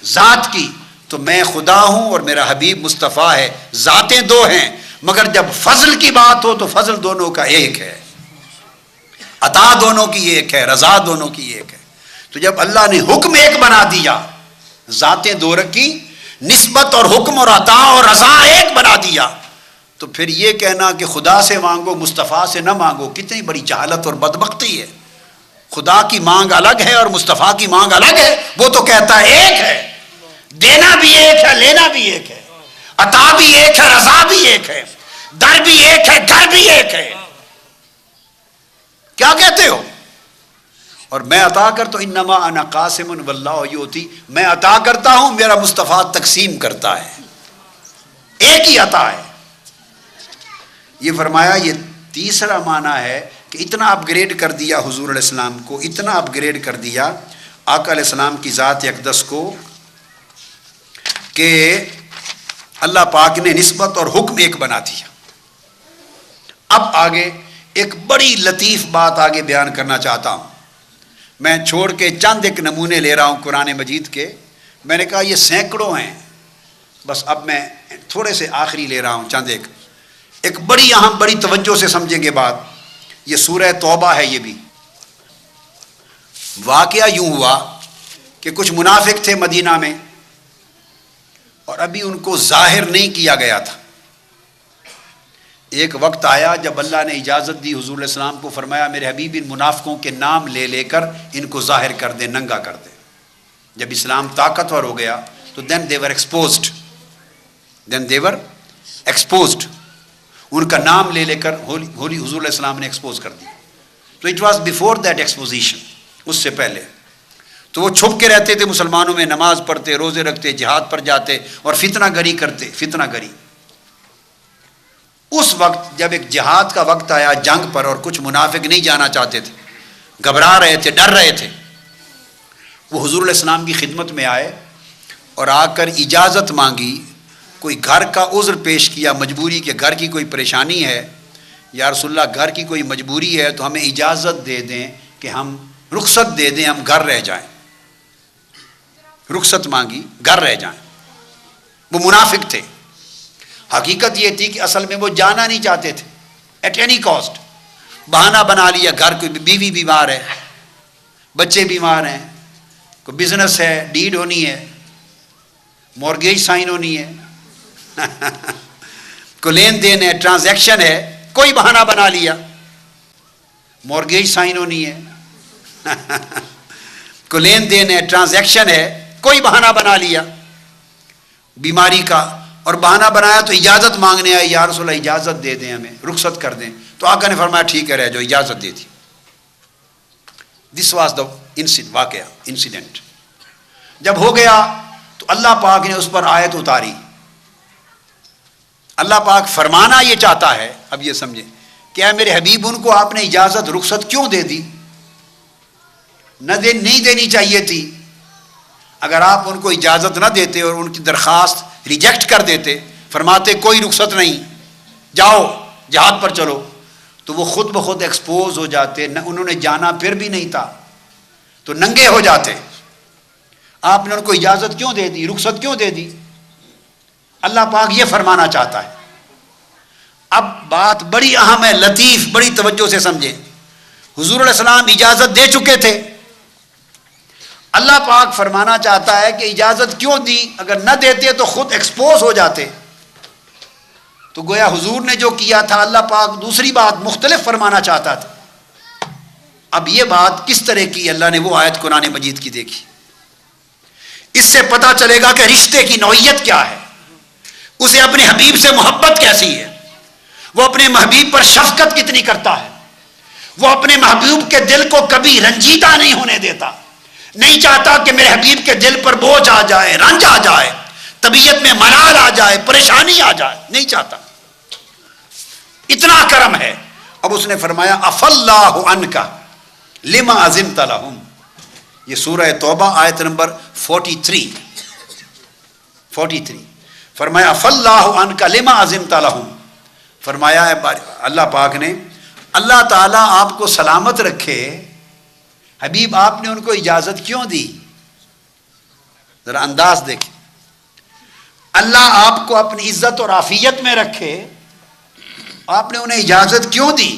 ذات کی, تو میں خدا ہوں اور میرا حبیب مصطفیٰ ہے, ذاتیں دو ہیں, مگر جب فضل کی بات ہو تو فضل دونوں کا ایک ہے, عطا دونوں کی ایک ہے, رضا دونوں کی ایک ہے. تو جب اللہ نے حکم ایک بنا دیا, ذاتیں دو رکھی, نسبت اور حکم اور عطا اور رضا ایک بنا دیا, تو پھر یہ کہنا کہ خدا سے مانگو مصطفیٰ سے نہ مانگو, کتنی بڑی جہالت اور بدبختی ہے. خدا کی مانگ الگ ہے اور مصطفیٰ کی مانگ الگ ہے. وہ تو کہتا ہے ایک ہے, دینا بھی ایک ہے, لینا بھی ایک ہے, عطا بھی ایک ہے, رضا بھی ایک ہے, در بھی ایک ہے, گھر بھی ایک ہے. کیا کہتے ہو؟ اور میں عطا کرتا ہوں, انما انا قاسم واللہ یؤتی, میں عطا کرتا ہوں, میرا مصطفیٰ تقسیم کرتا ہے. ایک ہی عطا ہے. یہ فرمایا یہ تیسرا معنی ہے کہ اتنا اپ گریڈ کر دیا حضور علیہ السلام کو, اتنا اپ گریڈ کر دیا آقا علیہ السلام کی ذات اقدس کو کہ اللہ پاک نے نسبت اور حکم ایک بنا دیا. اب آگے ایک بڑی لطیف بات آگے بیان کرنا چاہتا ہوں. میں چھوڑ کے چند ایک نمونے لے رہا ہوں قرآن مجید کے. میں نے کہا یہ سینکڑوں ہیں, بس اب میں تھوڑے سے آخری لے رہا ہوں چند ایک بڑی اہم, بڑی توجہ سے سمجھیں گے بات. یہ سورہ توبہ ہے. یہ بھی واقعہ یوں ہوا کہ کچھ منافق تھے مدینہ میں, اور ابھی ان کو ظاہر نہیں کیا گیا تھا. ایک وقت آیا جب اللہ نے اجازت دی حضور علیہ السلام کو, فرمایا میرے حبیب ان منافقوں کے نام لے لے کر ان کو ظاہر کر دیں, ننگا کر دیں. جب اسلام طاقتور ہو گیا تو then they were exposed. ان کا نام لے لے کر ہولی حضور علیہ السلام نے ایکسپوز کر دی. تو it was before that exposition, اس سے پہلے تو وہ چھپ کے رہتے تھے مسلمانوں میں, نماز پڑھتے, روزے رکھتے, جہاد پر جاتے اور فتنہ گری کرتے, فتنہ گری. اس وقت جب ایک جہاد کا وقت آیا جنگ پر, اور کچھ منافق نہیں جانا چاہتے تھے, گھبرا رہے تھے, ڈر رہے تھے, وہ حضور علیہ السلام کی خدمت میں آئے اور آ کر اجازت مانگی. کوئی گھر کا عذر پیش کیا, مجبوری کہ گھر کی کوئی پریشانی ہے, یا رسول اللہ گھر کی کوئی مجبوری ہے تو ہمیں اجازت دے دیں کہ ہم رخصت دے دیں, ہم گھر رہ جائیں. رخصت مانگی, گھر رہ جائیں. وہ منافق تھے. حقیقت یہ تھی کہ اصل میں وہ جانا نہیں چاہتے تھے ایٹ اینی کاسٹ. بہانہ بنا لیا, گھر کوئی بیوی بیمار ہے, بچے بیمار ہیں, کوئی بزنس ہے, ڈیڈ ہونی ہے, مورگیج سائن ہونی ہے, کوئی لین دین ہے, ٹرانزیکشن ہے, کوئی بہانہ بنا لیا. مورگیج سائن ہونی ہے, کوئی لین دین ہے, ٹرانزیکشن ہے, کوئی بہانہ بنا لیا بیماری کا, اور بہانہ بنایا تو اجازت مانگنے آئے, یا رسول اللہ اجازت دے دیں, ہمیں رخصت کر دیں. تو آقا نے فرمایا ٹھیک ہے رہ جاؤ, اجازت دے دی. دس واز دا واقعہ, انسیڈنٹ. جب ہو گیا تو اللہ پاک نے اس پر آیت اتاری. اللہ پاک فرمانا یہ چاہتا ہے, اب یہ سمجھیں, کیا میرے حبیب ان کو آپ نے اجازت رخصت کیوں دے دی؟ نہیں دینی چاہیے تھی. اگر آپ ان کو اجازت نہ دیتے اور ان کی درخواست ریجیکٹ کر دیتے, فرماتے کوئی رخصت نہیں, جاؤ جہاد پر چلو, تو وہ خود بخود ایکسپوز ہو جاتے. انہوں نے جانا پھر بھی نہیں تھا تو ننگے ہو جاتے. آپ نے ان کو اجازت کیوں دے دی, رخصت کیوں دے دی؟ اللہ پاک یہ فرمانا چاہتا ہے. اب بات بڑی اہم ہے, لطیف, بڑی توجہ سے سمجھیں. حضور علیہ السلام اجازت دے چکے تھے, اللہ پاک فرمانا چاہتا ہے کہ اجازت کیوں دی، اگر نہ دیتے تو خود ایکسپوز ہو جاتے. تو گویا حضور نے جو کیا تھا اللہ پاک دوسری بات مختلف فرمانا چاہتا تھا. اب یہ بات کس طرح کی اللہ نے وہ آیت قرآن مجید کی دیکھی. اس سے پتہ چلے گا کہ رشتے کی نوعیت کیا ہے، اسے اپنے حبیب سے محبت کیسی ہے، وہ اپنے محبوب پر شفقت کتنی کرتا ہے، وہ اپنے محبوب کے دل کو کبھی رنجیدہ نہیں ہونے دیتا، نہیں چاہتا کہ میرے حبیب کے دل پر بوجھ آ جائے، رنج آ جائے، طبیعت میں ملال آ جائے، پریشانی آ جائے، نہیں چاہتا. اتنا کرم ہے. اب اس نے فرمایا اف اللہ عنک لما اذنت لهم. یہ سورہ توبہ آیت نمبر 43. فرمایا اف اللہ عنک لما اذنت لهم. فرمایا اللہ پاک نے، اللہ تعالیٰ آپ کو سلامت رکھے، حبیب آپ نے ان کو اجازت کیوں دی؟ ذرا انداز دیکھیں. اللہ آپ کو اپنی عزت اور عافیت میں رکھے، آپ نے انہیں اجازت کیوں دی؟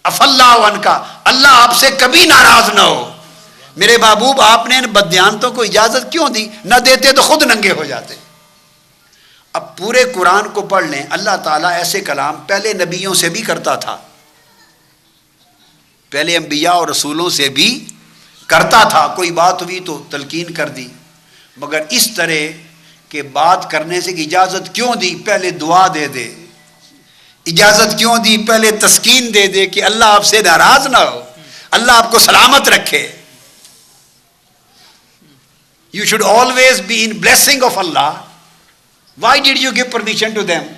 اف اللہ عنک، اللہ آپ سے کبھی ناراض نہ ہو. میرے محبوب آپ نے ان بددیانتوں کو اجازت کیوں دی؟ نہ دیتے تو خود ننگے ہو جاتے. اب پورے قرآن کو پڑھ لیں، اللہ تعالیٰ ایسے کلام پہلے نبیوں سے بھی کرتا تھا، پہلے انبیاء اور رسولوں سے بھی کرتا تھا. کوئی بات ہوئی تو تلقین کر دی، مگر اس طرح کہ بات کرنے سے کہ اجازت کیوں دی، پہلے دعا دے دے. اجازت کیوں دی؟ پہلے تسکین دے دے کہ اللہ آپ سے ناراض نہ ہو، اللہ آپ کو سلامت رکھے. You should always be in blessing of Allah. Why did you give permission to them?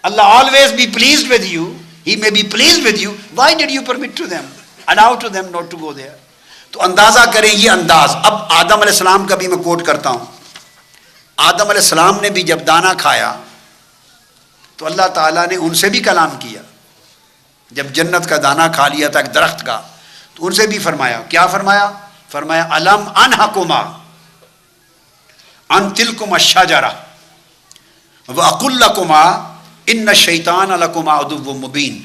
Allah always be pleased with you. He may be pleased with you. Why did you permit to them? Allow to them not to go there. تو اندازہ کریں یہ انداز. اب آدم علیہ السلام کا بھی میں کوٹ کرتا ہوں. آدم علیہ السلام نے بھی جب دانا کھایا تو اللہ تعالیٰ نے ان سے بھی کلام کیا. جب جنت کا دانا کھا لیا تھا ایک درخت کا، تو ان سے بھی فرمایا. کیا فرمایا؟ فرمایا الم انہکما ان تلکما الشجرہ واقل لکما ان الشیطان لکما عدو مبین.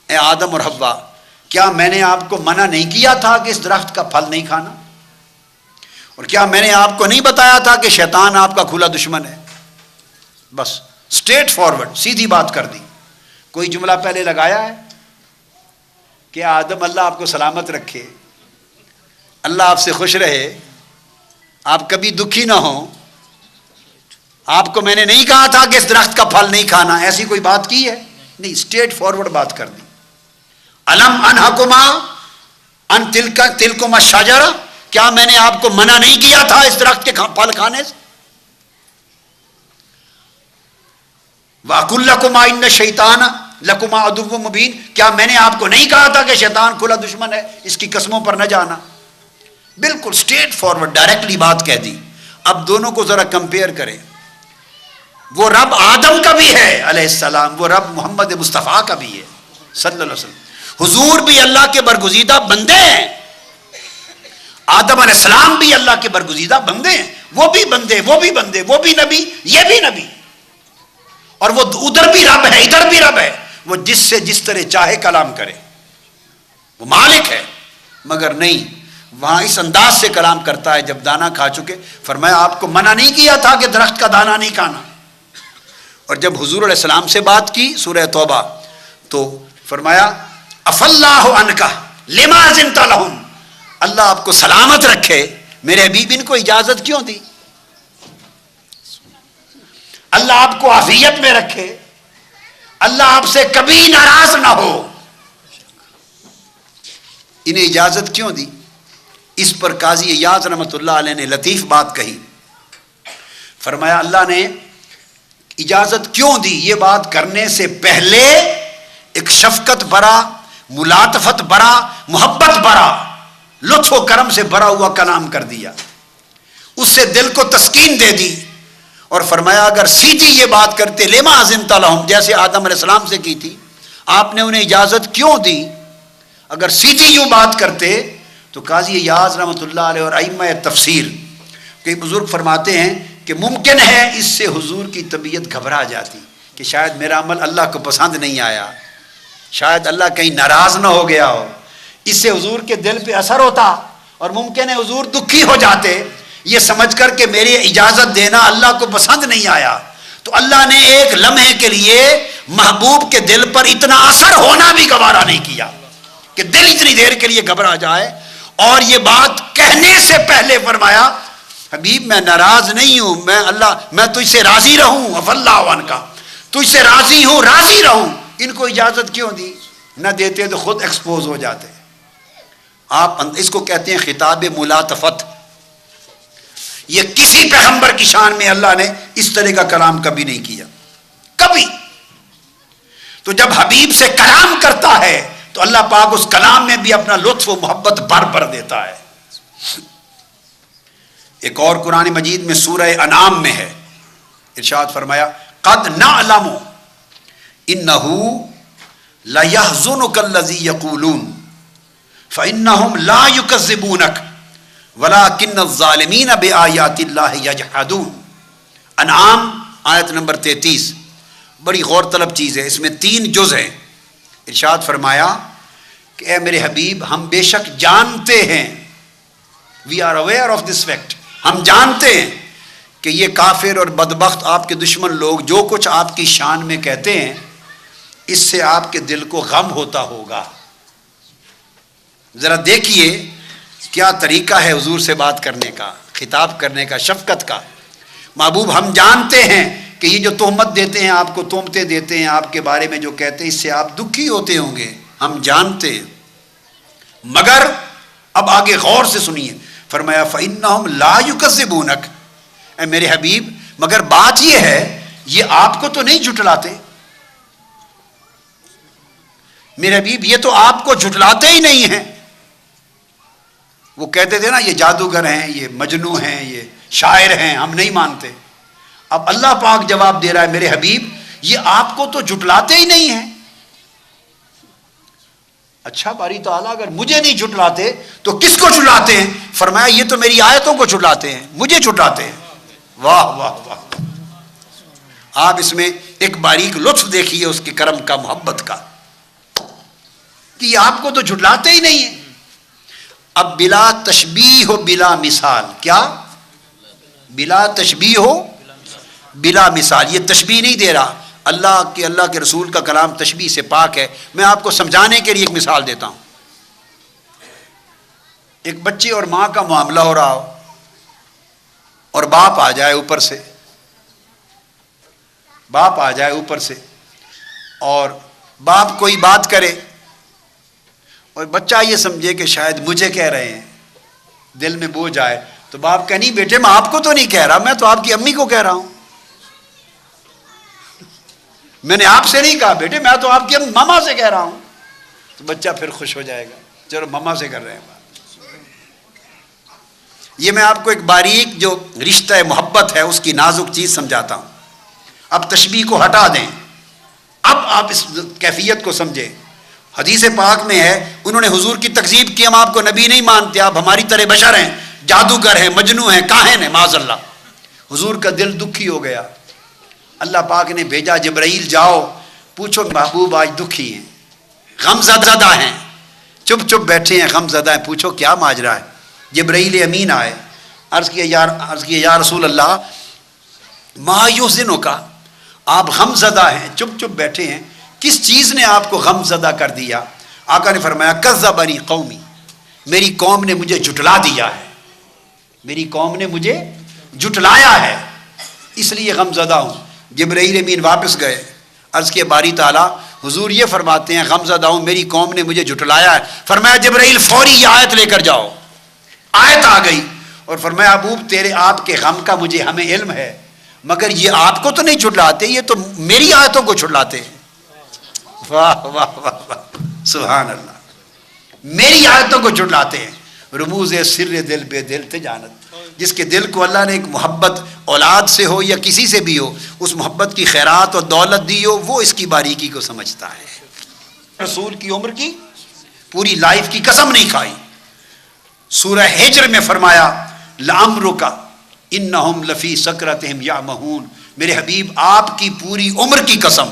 اے آدم اور حوا، کیا میں نے آپ کو منع نہیں کیا تھا کہ اس درخت کا پھل نہیں کھانا؟ اور کیا میں نے آپ کو نہیں بتایا تھا کہ شیطان آپ کا کھلا دشمن ہے؟ بس اسٹریٹ فارورڈ سیدھی بات کر دی. کوئی جملہ پہلے لگایا ہے کہ آدم اللہ آپ کو سلامت رکھے، اللہ آپ سے خوش رہے، آپ کبھی دکھی نہ ہوں، آپ کو میں نے نہیں کہا تھا کہ اس درخت کا پھل نہیں کھانا؟ ایسی کوئی بات کی ہے؟ نہیں، اسٹریٹ فارورڈ بات کر دی. الم انہکما ان تلکما الشجرہ، کیا میں نے آپ کو منع نہیں کیا تھا اس درخت کے پھل کھانے سے؟ وَأَقُلْ لَكُمَا إِنَّ الشَّيْطَانَ لَكُمَا عَدُوٌّ مُبِينٌ، کیا میں نے آپ کو نہیں کہا تھا کہ شیطان کھلا دشمن ہے، اس کی قسموں پر نہ جانا؟ بالکل اسٹریٹ فارورڈ ڈائریکٹلی بات کہہ دی. اب دونوں کو ذرا کمپیئر کریں. وہ رب آدم کا بھی ہے علیہ السلام، وہ رب محمد مصطفیٰ کا بھی ہے صلی اللہ علیہ وسلم. حضور بھی اللہ کے برگزیدہ بندے ہیں، آدم علیہ السلام بھی اللہ کے برگزیدہ بندے ہیں. وہ بھی بندے، وہ بھی بندے، وہ بھی نبی، یہ بھی نبی. اور وہ ادھر بھی رب ہے ادھر بھی رب ہے. وہ جس سے جس طرح چاہے کلام کرے، وہ مالک ہے. مگر نہیں، وہاں اس انداز سے کلام کرتا ہے جب دانا کھا چکے. فرمایا آپ کو منع نہیں کیا تھا کہ درخت کا دانا نہیں کھانا؟ اور جب حضور علیہ السلام سے بات کی سورہ توبہ تو فرمایا اف اللہ عنک لما اذنت لهم، اللہ آپ کو سلامت رکھے، میرے حبیب ان کو اجازت کیوں دی؟ اللہ آپ کو عافیت میں رکھے، اللہ آپ سے کبھی ناراض نہ ہو، انہیں اجازت کیوں دی؟ اس پر قاضی ایاز رحمۃ اللہ علیہ نے لطیف بات کہی. فرمایا اللہ نے اجازت کیوں دی؟ یہ بات کرنے سے پہلے ایک شفقت برا، ملاطفت برا، محبت برا، لطف و کرم سے بھرا ہوا کلام کر دیا، اس سے دل کو تسکین دے دی. اور فرمایا اگر سیدھی یہ بات کرتے لما اذنت لهم، جیسے آدم علیہ السلام سے کی تھی، آپ نے انہیں اجازت کیوں دی؟ اگر سیدھی یوں بات کرتے تو قاضی ایاز رحمۃ اللہ علیہ اور ائمہ تفسیر کئی بزرگ فرماتے ہیں کہ ممکن ہے اس سے حضور کی طبیعت گھبرا جاتی کہ شاید میرا عمل اللہ کو پسند نہیں آیا، شاید اللہ کہیں ناراض نہ ہو گیا ہو. اس سے حضور کے دل پہ اثر ہوتا اور ممکن ہے حضور دکھی ہو جاتے یہ سمجھ کر کہ میری اجازت دینا اللہ کو پسند نہیں آیا، تو اللہ نے ایک لمحے کے لیے محبوب کے دل پر اتنا اثر ہونا بھی گوارا نہیں کیا کہ دل اتنی دیر کے لیے گھبرا جائے، اور یہ بات کہنے سے پہلے فرمایا حبیب میں ناراض نہیں ہوں، میں تجھ سے راضی رہوں، اف اللہ عنک، تجھ سے راضی ہوں، راضی رہوں۔ ان کو اجازت کیوں دی؟ نہ دیتے تو خود ایکسپوز ہو جاتے۔ آپ اس کو کہتے ہیں خطاب ملاطفت۔ یہ کسی پیغمبر کی شان میں اللہ نے اس طرح کا کلام کبھی نہیں کیا، کبھی۔ تو جب حبیب سے کلام کرتا ہے تو اللہ پاک اس کلام میں بھی اپنا لطف و محبت بھر دیتا ہے۔ ایک اور قرآن مجید میں سورہ انعام میں ہے، ارشاد فرمایا قد نعلم انہ لیحزنک الذی یقولون فانہم لا یکذبونک ولکن الظالمین بآیات اللہ یجحدون۔ انعام آیت نمبر 33، بڑی غور طلب چیز ہے، اس میں 3 جز ہیں۔ ارشاد فرمایا کہ اے میرے حبیب ہم بے شک جانتے ہیں، we are aware of this fact, ہم جانتے ہیں کہ یہ کافر اور بدبخت آپ کے دشمن لوگ جو کچھ آپ کی شان میں کہتے ہیں اس سے آپ کے دل کو غم ہوتا ہوگا۔ ذرا دیکھیے کیا طریقہ ہے حضور سے بات کرنے کا، خطاب کرنے کا، شفقت کا۔ محبوب ہم جانتے ہیں کہ یہ جو تہمت دیتے ہیں آپ کو، تہمتیں دیتے ہیں آپ کے بارے میں جو کہتے ہیں، اس سے آپ دکھی ہوتے ہوں گے، ہم جانتے ہیں، مگر اب آگے غور سے سنیے، فرمایا فَإِنَّهُمْ لَا يُكَذِّبُونَكَ، اے میرے حبیب مگر بات یہ ہے یہ آپ کو تو نہیں جھٹلاتے، میرے حبیب یہ تو آپ کو جھٹلاتے ہی نہیں ہیں۔ وہ کہتے تھے نا یہ جادوگر ہیں، یہ مجنو ہیں، یہ شاعر ہیں، ہم نہیں مانتے۔ اب اللہ پاک جواب دے رہا ہے میرے حبیب یہ آپ کو تو جھٹلاتے ہی نہیں ہیں۔ اچھا باری تعالیٰ اگر مجھے نہیں جھٹلاتے تو کس کو جھٹلاتے ہیں؟ فرمایا یہ تو میری آیتوں کو جھٹلاتے ہیں، مجھے جھٹلاتے ہیں۔ واہ واہ واہ! آپ اس میں ایک باریک لطف دیکھیے اس کے کرم کا، محبت کا، کہ یہ آپ کو تو جھٹلاتے ہی نہیں ہیں۔ اب بلا تشبیہ ہو بلا مثال، کیا بلا تشبیہ ہو بلا مثال، یہ تشبیہ نہیں دے رہا، اللہ کے رسول کا کلام تشبیہ سے پاک ہے۔ میں آپ کو سمجھانے کے لیے ایک مثال دیتا ہوں۔ ایک بچے اور ماں کا معاملہ ہو رہا ہو اور باپ آ جائے اوپر سے اور باپ کوئی بات کرے اور بچہ یہ سمجھے کہ شاید مجھے کہہ رہے ہیں، دل میں بوجھ آئے، تو باپ کہ نہیں بیٹے میں آپ کو تو نہیں کہہ رہا، میں تو آپ کی امی کو کہہ رہا ہوں، میں نے آپ سے نہیں کہا بیٹے، میں تو آپ کی ماما سے کہہ رہا ہوں۔ تو بچہ پھر خوش ہو جائے گا، چلو ماما سے کر رہے ہیں بات۔ یہ میں آپ کو ایک باریک جو رشتہ محبت ہے اس کی نازک چیز سمجھاتا ہوں۔ اب تشبیہ کو ہٹا دیں، اب آپ اس کیفیت کو سمجھیں۔ حدیث پاک میں ہے انہوں نے حضور کی تکذیب کی، ہم آپ کو نبی نہیں مانتے، آپ ہماری طرح بشر ہیں، جادوگر ہیں، مجنو ہیں، کاہن ہیں، معاذ اللہ۔ حضور کا دل دکھی ہو گیا، اللہ پاک نے بھیجا جبرائیل جاؤ پوچھو محبوب آج دکھی ہیں، غم زدہ ہیں، چپ چپ بیٹھے ہیں، غم زدہ ہیں، پوچھو کیا ماجرا ہے۔ جبرائیل امین آئے، عرض کیا یا رسول اللہ ما یحزنک، آپ غم زدہ ہیں، چپ چپ بیٹھے ہیں، کس چیز نے آپ کو غم زدہ کر دیا؟ آقا نے فرمایا کذبنی قومی، میری قوم نے مجھے جھٹلا دیا ہے، میری قوم نے مجھے جھٹلایا ہے، اس لیے غم زدہ ہوں۔ جبرائیل امین واپس گئے، عرض کیا باری تعالیٰ حضور یہ فرماتے ہیں غم زدہ ہوں، میری قوم نے مجھے جھٹلایا ہے۔ فرمایا جبرائیل فوری یہ آیت لے کر جاؤ۔ آیت آ گئی اور فرمایا ابوب تیرے آپ کے غم کا ہمیں علم ہے، مگر یہ آپ کو تو نہیں جھٹلاتے، یہ تو میری آیتوں کو جھٹلاتے ہیں۔ واہ واہ واہ واہ، سبحان اللہ، میری آیتوں کو جھٹلاتے ہیں۔ رموز سر دل بے دل تھے جانت، جس کے دل کو اللہ نے ایک محبت اولاد سے ہو یا کسی سے بھی ہو، اس محبت کی خیرات اور دولت دی ہو، وہ اس کی باریکی کو سمجھتا ہے۔ رسول کی عمر کی پوری لائف کی قسم نہیں کھائی۔ سورہ ہجر میں فرمایا لعمرک انہم لفی سکرتہم یعمہون، میرے حبیب آپ کی پوری عمر کی قسم،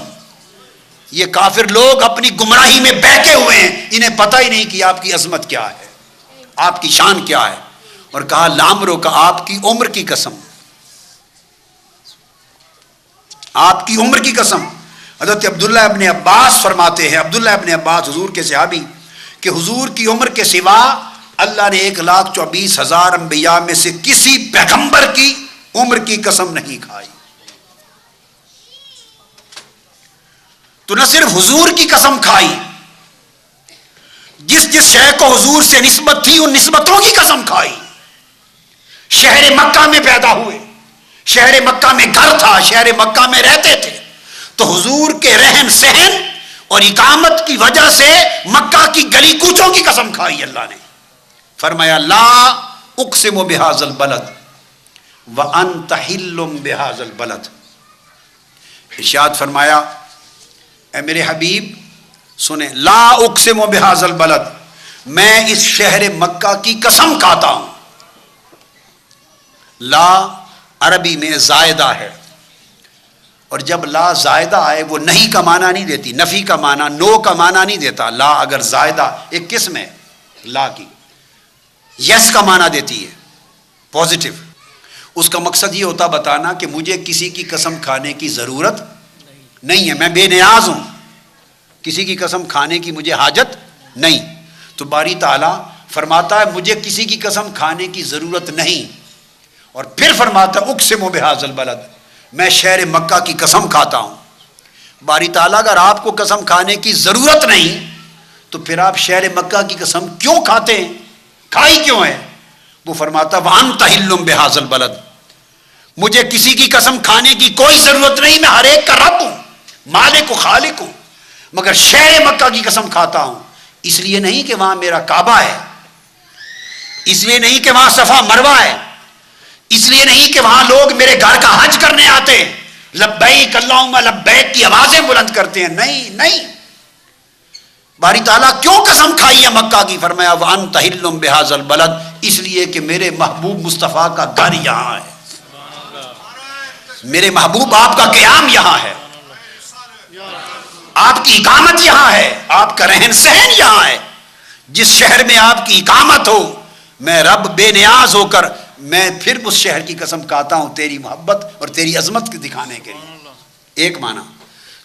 یہ کافر لوگ اپنی گمراہی میں بہکے ہوئے ہیں، انہیں پتہ ہی نہیں کہ آپ کی عظمت کیا ہے، آپ کی شان کیا ہے؟ اور کہا لامرو کا آپ کی عمر کی قسم، آپ کی عمر کی قسم۔ حضرت عبداللہ ابن عباس فرماتے ہیں، عبداللہ ابن عباس حضور کے صحابی، کہ حضور کی عمر کے سوا اللہ نے 1,24,000 انبیاء میں سے کسی پیغمبر کی عمر کی قسم نہیں کھائی۔ تو نہ صرف حضور کی قسم کھائی، جس جس شے کو حضور سے نسبت تھی ان نسبتوں کی قسم کھائی۔ شہر مکہ میں پیدا ہوئے، شہر مکہ میں گھر تھا، شہر مکہ میں رہتے تھے، تو حضور کے رہن سہن اور اقامت کی وجہ سے مکہ کی گلی کوچوں کی قسم کھائی اللہ نے۔ فرمایا لا اقسم بہذا البلد وانت حل بہذا البلد۔ ارشاد فرمایا اے میرے حبیب سنیں، لا اقسم بہذا البلد، میں اس شہر مکہ کی قسم کھاتا ہوں۔ لا عربی میں زائدہ ہے، اور جب لا زائدہ آئے وہ نہیں کا معنی نہیں دیتی، نفی کا معنی، نو کا معنی نہیں دیتا۔ لا اگر زائدہ ایک قسم ہے لا کی، یس کا معنی دیتی ہے، پوزیٹو۔ اس کا مقصد یہ ہوتا بتانا کہ مجھے کسی کی قسم کھانے کی ضرورت نہیں ہے، میں بے نیاز ہوں، کسی کی قسم کھانے کی مجھے حاجت نہیں۔ تو باری تعالیٰ فرماتا ہے مجھے کسی کی قسم کھانے کی ضرورت نہیں، اور پھر فرماتا ہے اقسم بہذا البلد، میں شہر مکہ کی قسم کھاتا ہوں۔ باری تعالیٰ اگر آپ کو قسم کھانے کی ضرورت نہیں تو پھر آپ شہر مکہ کی قسم کیوں کھاتے ہیں، کھائی کیوں ہے؟ وہ فرماتا وانت حل بہذا البلد، مجھے کسی کی قسم کھانے کی کوئی ضرورت نہیں، میں ہر ایک کا رب ہوں، مالک و خالق ہوں، مگر شہر مکہ کی قسم کھاتا ہوں، اس لیے نہیں کہ وہاں میرا کعبہ ہے، اس لیے نہیں کہ وہاں صفا مروہ ہے، اس لیے نہیں کہ وہاں لوگ میرے گھر کا حج کرنے آتے ہیں، لبیک اللہم لبیک کی آوازیں بلند کرتے ہیں، نہیں نہیں۔ باری تعالیٰ کیوں قسم کھائی ہے مکہ کی؟ فرمایا وانت حل بہذا البلد، اس لیے کہ میرے محبوب مصطفیٰ کا گھر یہاں ہے، میرے محبوب آپ کا قیام یہاں ہے، آپ کی اقامت یہاں ہے، آپ کا رہن سہن یہاں ہے۔ جس شہر میں آپ کی اقامت ہو، میں رب بے نیاز ہو کر میں پھر اس شہر کی قسم کھاتا ہوں تیری محبت اور تیری عظمت کو دکھانے کے لیے۔ ایک معنی۔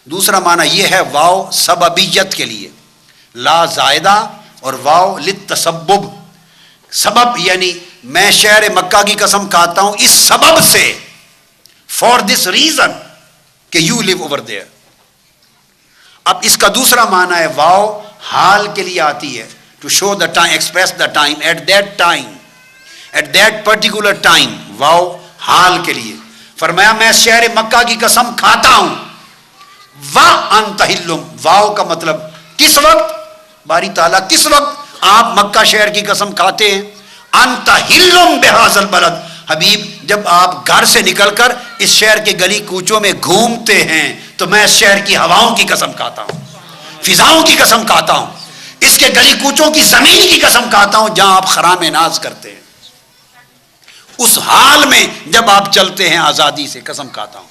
دوسرا معنی یہ ہے واو سببیت کے لیے، لا زائدہ اور واو للتسبب، سبب یعنی میں شہر مکہ کی قسم کھاتا ہوں اس سبب سے، فار دس ریزن کہ یو لیو اوور دیئر۔ اب اس کا دوسرا معنی ہے واو حال کے لیے آتی ہے، to show the time, express the time, at that time, at that particular time, واو حال کے لیے۔ فرمایا میں شہر مکہ کی قسم کھاتا ہوں، وانت حل، واو کا مطلب کس وقت؟ باری تعالیٰ کس وقت آپ مکہ شہر کی قسم کھاتے ہیں؟ انت حل بہذا البلد، حبیب جب آپ گھر سے نکل کر اس شہر کے گلی کوچوں میں گھومتے ہیں تو میں اس شہر کی ہواؤں کی قسم کھاتا ہوں، فضاؤں کی قسم کھاتا ہوں، اس کے گلی کوچوں کی زمین کی قسم کھاتا ہوں جہاں آپ خرام ناز کرتے ہیں، اس حال میں جب آپ چلتے ہیں آزادی سے قسم کھاتا ہوں۔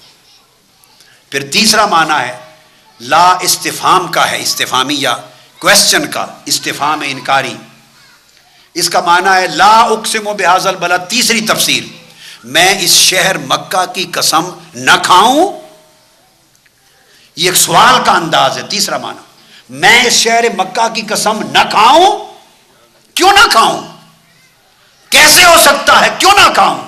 پھر تیسرا معنی ہے لا استفہام کا ہے، استفہامیہ، کویسچن کا، استفہام انکاری۔ اس کا معنی ہے لا اقسم بہذا البلد، تیسری تفسیر، میں اس شہر مکہ کی قسم نہ کھاؤں، یہ ایک سوال کا انداز ہے۔ تیسرا معنی میں اس شہر مکہ کی قسم نہ کھاؤں، کیوں نہ کھاؤں، کیسے ہو سکتا ہے، کیوں نہ کھاؤں؟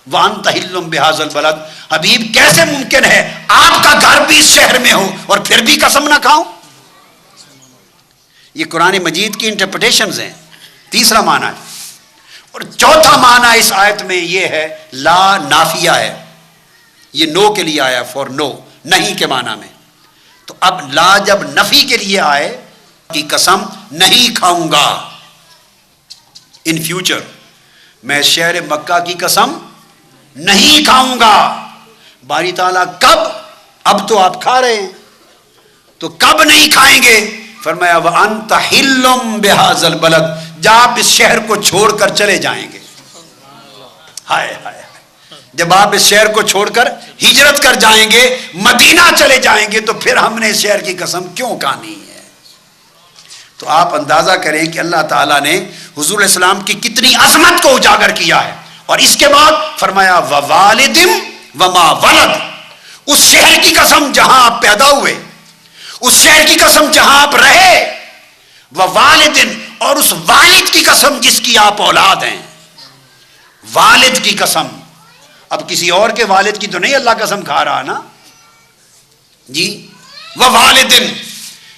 وانت حل بہذا البلد، حبیب کیسے ممکن ہے آپ کا گھر بھی اس شہر میں ہو اور پھر بھی قسم نہ کھاؤں؟ یہ قرآن مجید کی انٹرپریٹیشنز ہیں۔ تیسرا معنی ہے، اور چوتھا معنی اس آیت میں یہ ہے لا نافیہ ہے، یہ نو کے لیے آیا، فور نو، نہیں کے معنی میں۔ تو اب لا جب نفی کے لیے آئے کی قسم نہیں کھاؤں گا ان فیوچر، میں شہر مکہ کی قسم نہیں کھاؤں گا۔ باری تعالیٰ کب؟ اب تو آپ کھا رہے ہیں، تو کب نہیں کھائیں گے؟ فرمایا وَأَنْتَ حِلٌّ بِهَذَا الْبَلَدِ، جب آپ اس شہر کو چھوڑ کر چلے جائیں گے، ہائے ہائے، جب آپ اس شہر کو چھوڑ کر ہجرت کر جائیں گے، مدینہ چلے جائیں گے، تو پھر ہم نے اس شہر کی قسم کیوں کھانی ہے؟ تو آپ اندازہ کریں کہ اللہ تعالیٰ نے حضور علیہ السلام کی کتنی عظمت کو اجاگر کیا ہے. اور اس کے بعد فرمایا ووالد وما ولد، اس شہر کی قسم جہاں آپ پیدا ہوئے، اس شہر کی قسم جہاں آپ رہے، ووالد، اور اس والد کی قسم جس کی آپ اولاد ہیں. والد کی قسم، اب کسی اور کے والد کی تو نہیں اللہ قسم کھا رہا نا جی. ووالد،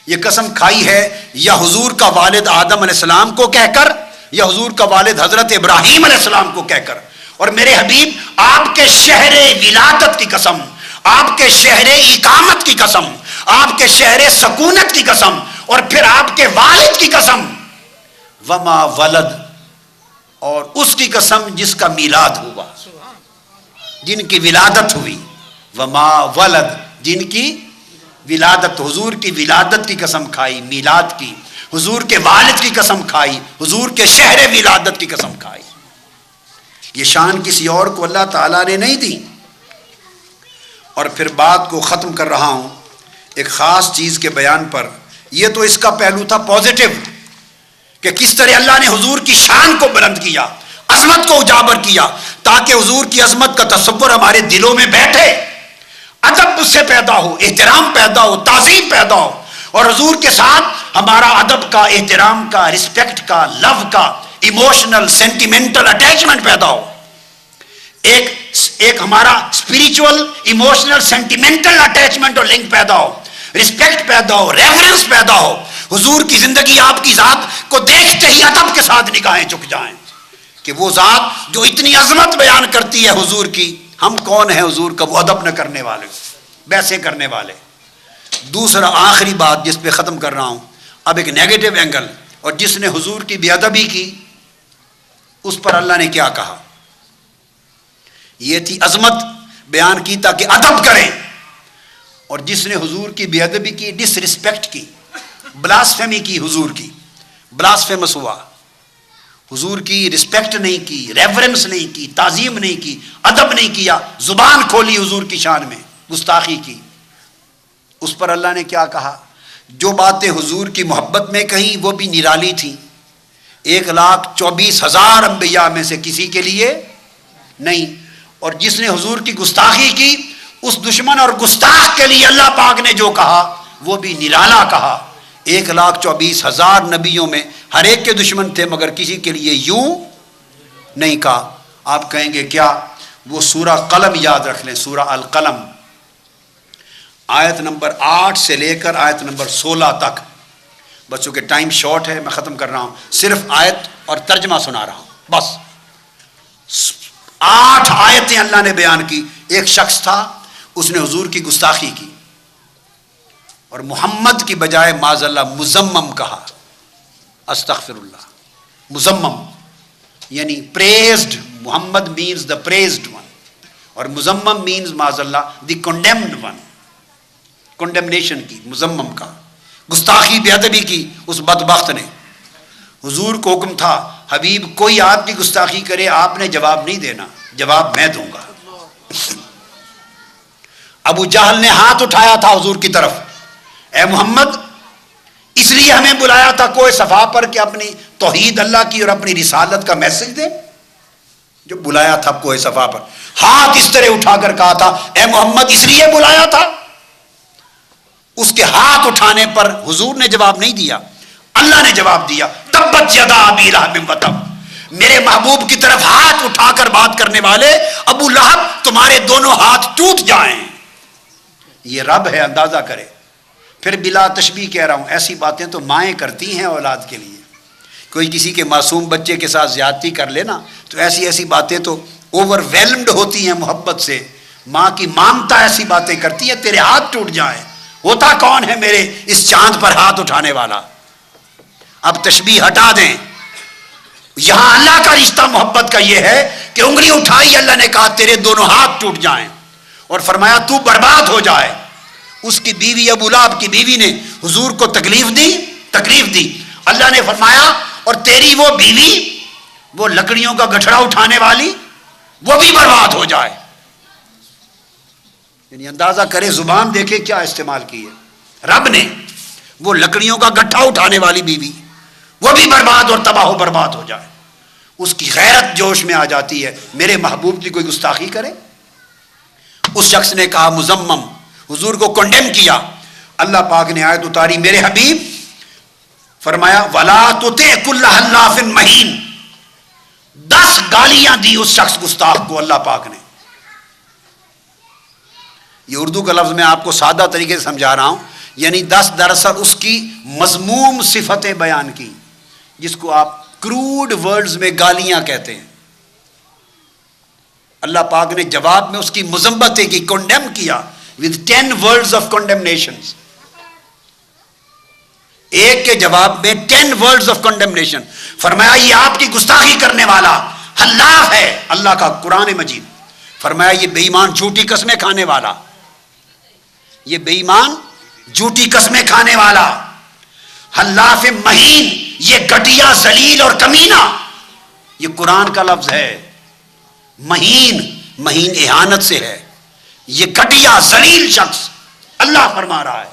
یہ قسم کھائی ہے یا حضور کا والد آدم علیہ السلام کو کہہ کر، یا حضور کا والد حضرت ابراہیم علیہ السلام کو کہہ کر. اور میرے حبیب آپ کے شہر ولادت کی قسم، آپ کے شہر اقامت کی قسم، آپ کے شہر سکونت کی قسم، اور پھر آپ کے والد کی قسم، وما ولد، اور اس کی قسم جس کا میلاد ہوا، جن کی ولادت ہوئی. وما ولد، جن کی ولادت، حضور کی ولادت کی قسم کھائی، میلاد کی. حضور کے والد کی قسم کھائی، حضور کے شہر ولادت کی قسم کھائی. یہ شان کسی اور کو اللہ تعالیٰ نے نہیں دی. اور پھر بات کو ختم کر رہا ہوں ایک خاص چیز کے بیان پر. یہ تو اس کا پہلو تھا پازیٹو، کہ کس طرح اللہ نے حضور کی شان کو بلند کیا، عظمت کو اجاگر کیا، تاکہ حضور کی عظمت کا تصور ہمارے دلوں میں بیٹھے، ادب اس سے پیدا ہو، احترام پیدا ہو، تعظیم پیدا ہو، اور حضور کے ساتھ ہمارا ادب کا، احترام کا، رسپیکٹ کا، لو کا، ایموشنل سینٹیمنٹل اٹیچمنٹ پیدا ہو. ایک ہمارا اسپریچول ایموشنل سینٹیمنٹل اٹیچمنٹ اور لنک پیدا ہو، رسپیکٹ پیدا ہو، ریفرنس پیدا ہو. حضور کی زندگی، آپ کی ذات کو دیکھتے ہی ادب کے ساتھ نگاہیں جھک جائیں کہ وہ ذات جو اتنی عظمت بیان کرتی ہے حضور کی، ہم کون ہیں حضور کا وہ ادب نہ کرنے والے، ویسے کرنے والے. دوسرا آخری بات جس پہ ختم کر رہا ہوں، اب ایک نیگیٹو اینگل، اور جس نے حضور کی بے ادبی کی اس پر اللہ نے کیا کہا. یہ تھی عظمت بیان کی تاکہ ادب کریں، اور جس نے حضور کی بے ادبی کی، ڈس رسپیکٹ کی، بلاسفیمی کی، حضور کی بلاسفیمس ہوا، حضور کی رسپیکٹ نہیں کی، ریفرنس نہیں کی، تعظیم نہیں کی، ادب نہیں کیا، زبان کھولی حضور کی شان میں، گستاخی کی. اس پر اللہ نے کیا کہا؟ جو باتیں حضور کی محبت میں کہیں وہ بھی نرالی تھیں، 1,24,000 انبیاء میں سے کسی کے لیے نہیں. اور جس نے حضور کی گستاخی کی، اس دشمن اور گستاخ کے لیے اللہ پاک نے جو کہا وہ بھی نرالا کہا. 1,24,000 نبیوں میں ہر ایک کے دشمن تھے، مگر کسی کے لیے یوں نہیں کہا. آپ کہیں گے کیا؟ وہ سورہ قلم یاد رکھ لیں، سورہ القلم، آیت نمبر 8 سے لے کر آیت نمبر 16 تک. بچوں کے ٹائم شارٹ ہے، میں ختم کر رہا ہوں، صرف آیت اور ترجمہ سنا رہا ہوں بس. 8 آیتیں اللہ نے بیان کی. ایک شخص تھا، اس نے حضور کی گستاخی کی اور محمد کی بجائے معاذ اللہ مزمم کہا. استغفر اللہ. مزمم یعنی praised, Muhammad means the praised one, اور مزمم مینز معاذ اللہ دی کنڈیمڈ ون. کنڈیمنیشن کی، مزمم کا، گستاخی بے ادبی کی اس بدبخت نے. حضور کو حکم تھا، حبیب کوئی آپ کی گستاخی کرے آپ نے جواب نہیں دینا، جواب میں دوں گا. ابو جہل نے ہاتھ اٹھایا تھا حضور کی طرف، اے محمد اس لیے ہمیں بلایا تھا کوئی صفا پر کہ اپنی توحید اللہ کی اور اپنی رسالت کا میسج دے؟ جو بلایا تھا کوئی صفا پر، ہاتھ اس طرح اٹھا کر کہا تھا اے محمد اس لیے بلایا تھا. اس کے ہاتھ اٹھانے پر حضور نے جواب نہیں دیا، اللہ نے جواب دیا. تبت یدا ابی لہب وتب. میرے محبوب کی طرف ہاتھ اٹھا کر بات کرنے والے ابو لہب، تمہارے دونوں ہاتھ ٹوٹ جائیں. یہ رب ہے، اندازہ کرے. پھر بلا تشبیہ کہہ رہا ہوں، ایسی باتیں تو مائیں کرتی ہیں اولاد کے لیے. کوئی کسی کے معصوم بچے کے ساتھ زیادتی کر لینا تو ایسی باتیں تو اوور ویلمڈ ہوتی ہیں محبت سے. ماں کی مامتا ایسی باتیں کرتی ہے، تیرے ہاتھ ٹوٹ جائیں. ہوتا کون ہے میرے اس چاند پر ہاتھ اٹھانے والا؟ اب تشبیہ ہٹا دیں. یہاں اللہ کا رشتہ محبت کا یہ ہے کہ انگلی اٹھائی، اللہ نے کہا تیرے دونوں ہاتھ ٹوٹ جائیں، اور فرمایا تو برباد ہو جائے. اس کی بیوی ابو لہب کی بیوی نے حضور کو تکلیف دی. اللہ نے فرمایا اور تیری وہ بیوی، وہ لکڑیوں کا گٹھڑا اٹھانے والی، وہ بھی برباد ہو جائے. یعنی اندازہ کرے، زبان دیکھے کیا استعمال کی ہے رب نے. وہ لکڑیوں کا گٹھا اٹھانے والی بیوی، وہ بھی برباد اور تباہ و برباد ہو جائے. اس کی غیرت جوش میں آ جاتی ہے, میرے محبوب کی کوئی گستاخی کرے. اس شخص نے کہا مذمم, حضور کو کنڈیم کیا. اللہ پاک نے آیت اتاری, میرے حبیب فرمایا وَلَا تُطِعْ كُلَّ حَلَّافٍ مَّهِينٍ. 10 گالیاں دی اس شخص گستاخ کو اللہ پاک نے. یہ اردو کا لفظ میں آپ کو سادہ طریقے سے سمجھا رہا ہوں, یعنی 10 دراصل اس کی مذموم صفتیں بیان کی, جس کو آپ کروڈ ورڈز میں گالیاں کہتے ہیں. اللہ پاک نے جواب میں اس کی مذمت کی, کنڈیم کیا with 10 words of condemnations. ایک کے جواب میں 10 words of condemnation. فرمایا یہ آپ کی گستاخی کرنے والا حلاف ہے, اللہ کا قرآن مجید. فرمایا یہ بے ایمان جھوٹی قسمیں کھانے والا, یہ بے ایمان جھوٹی قسمیں کھانے والا, حلاف مہین, یہ گٹیا ذلیل اور کمینہ. یہ قرآن کا لفظ ہے. مہین, مہین اہانت سے ہے. یہ گٹیا ذلیل شخص اللہ فرما رہا ہے,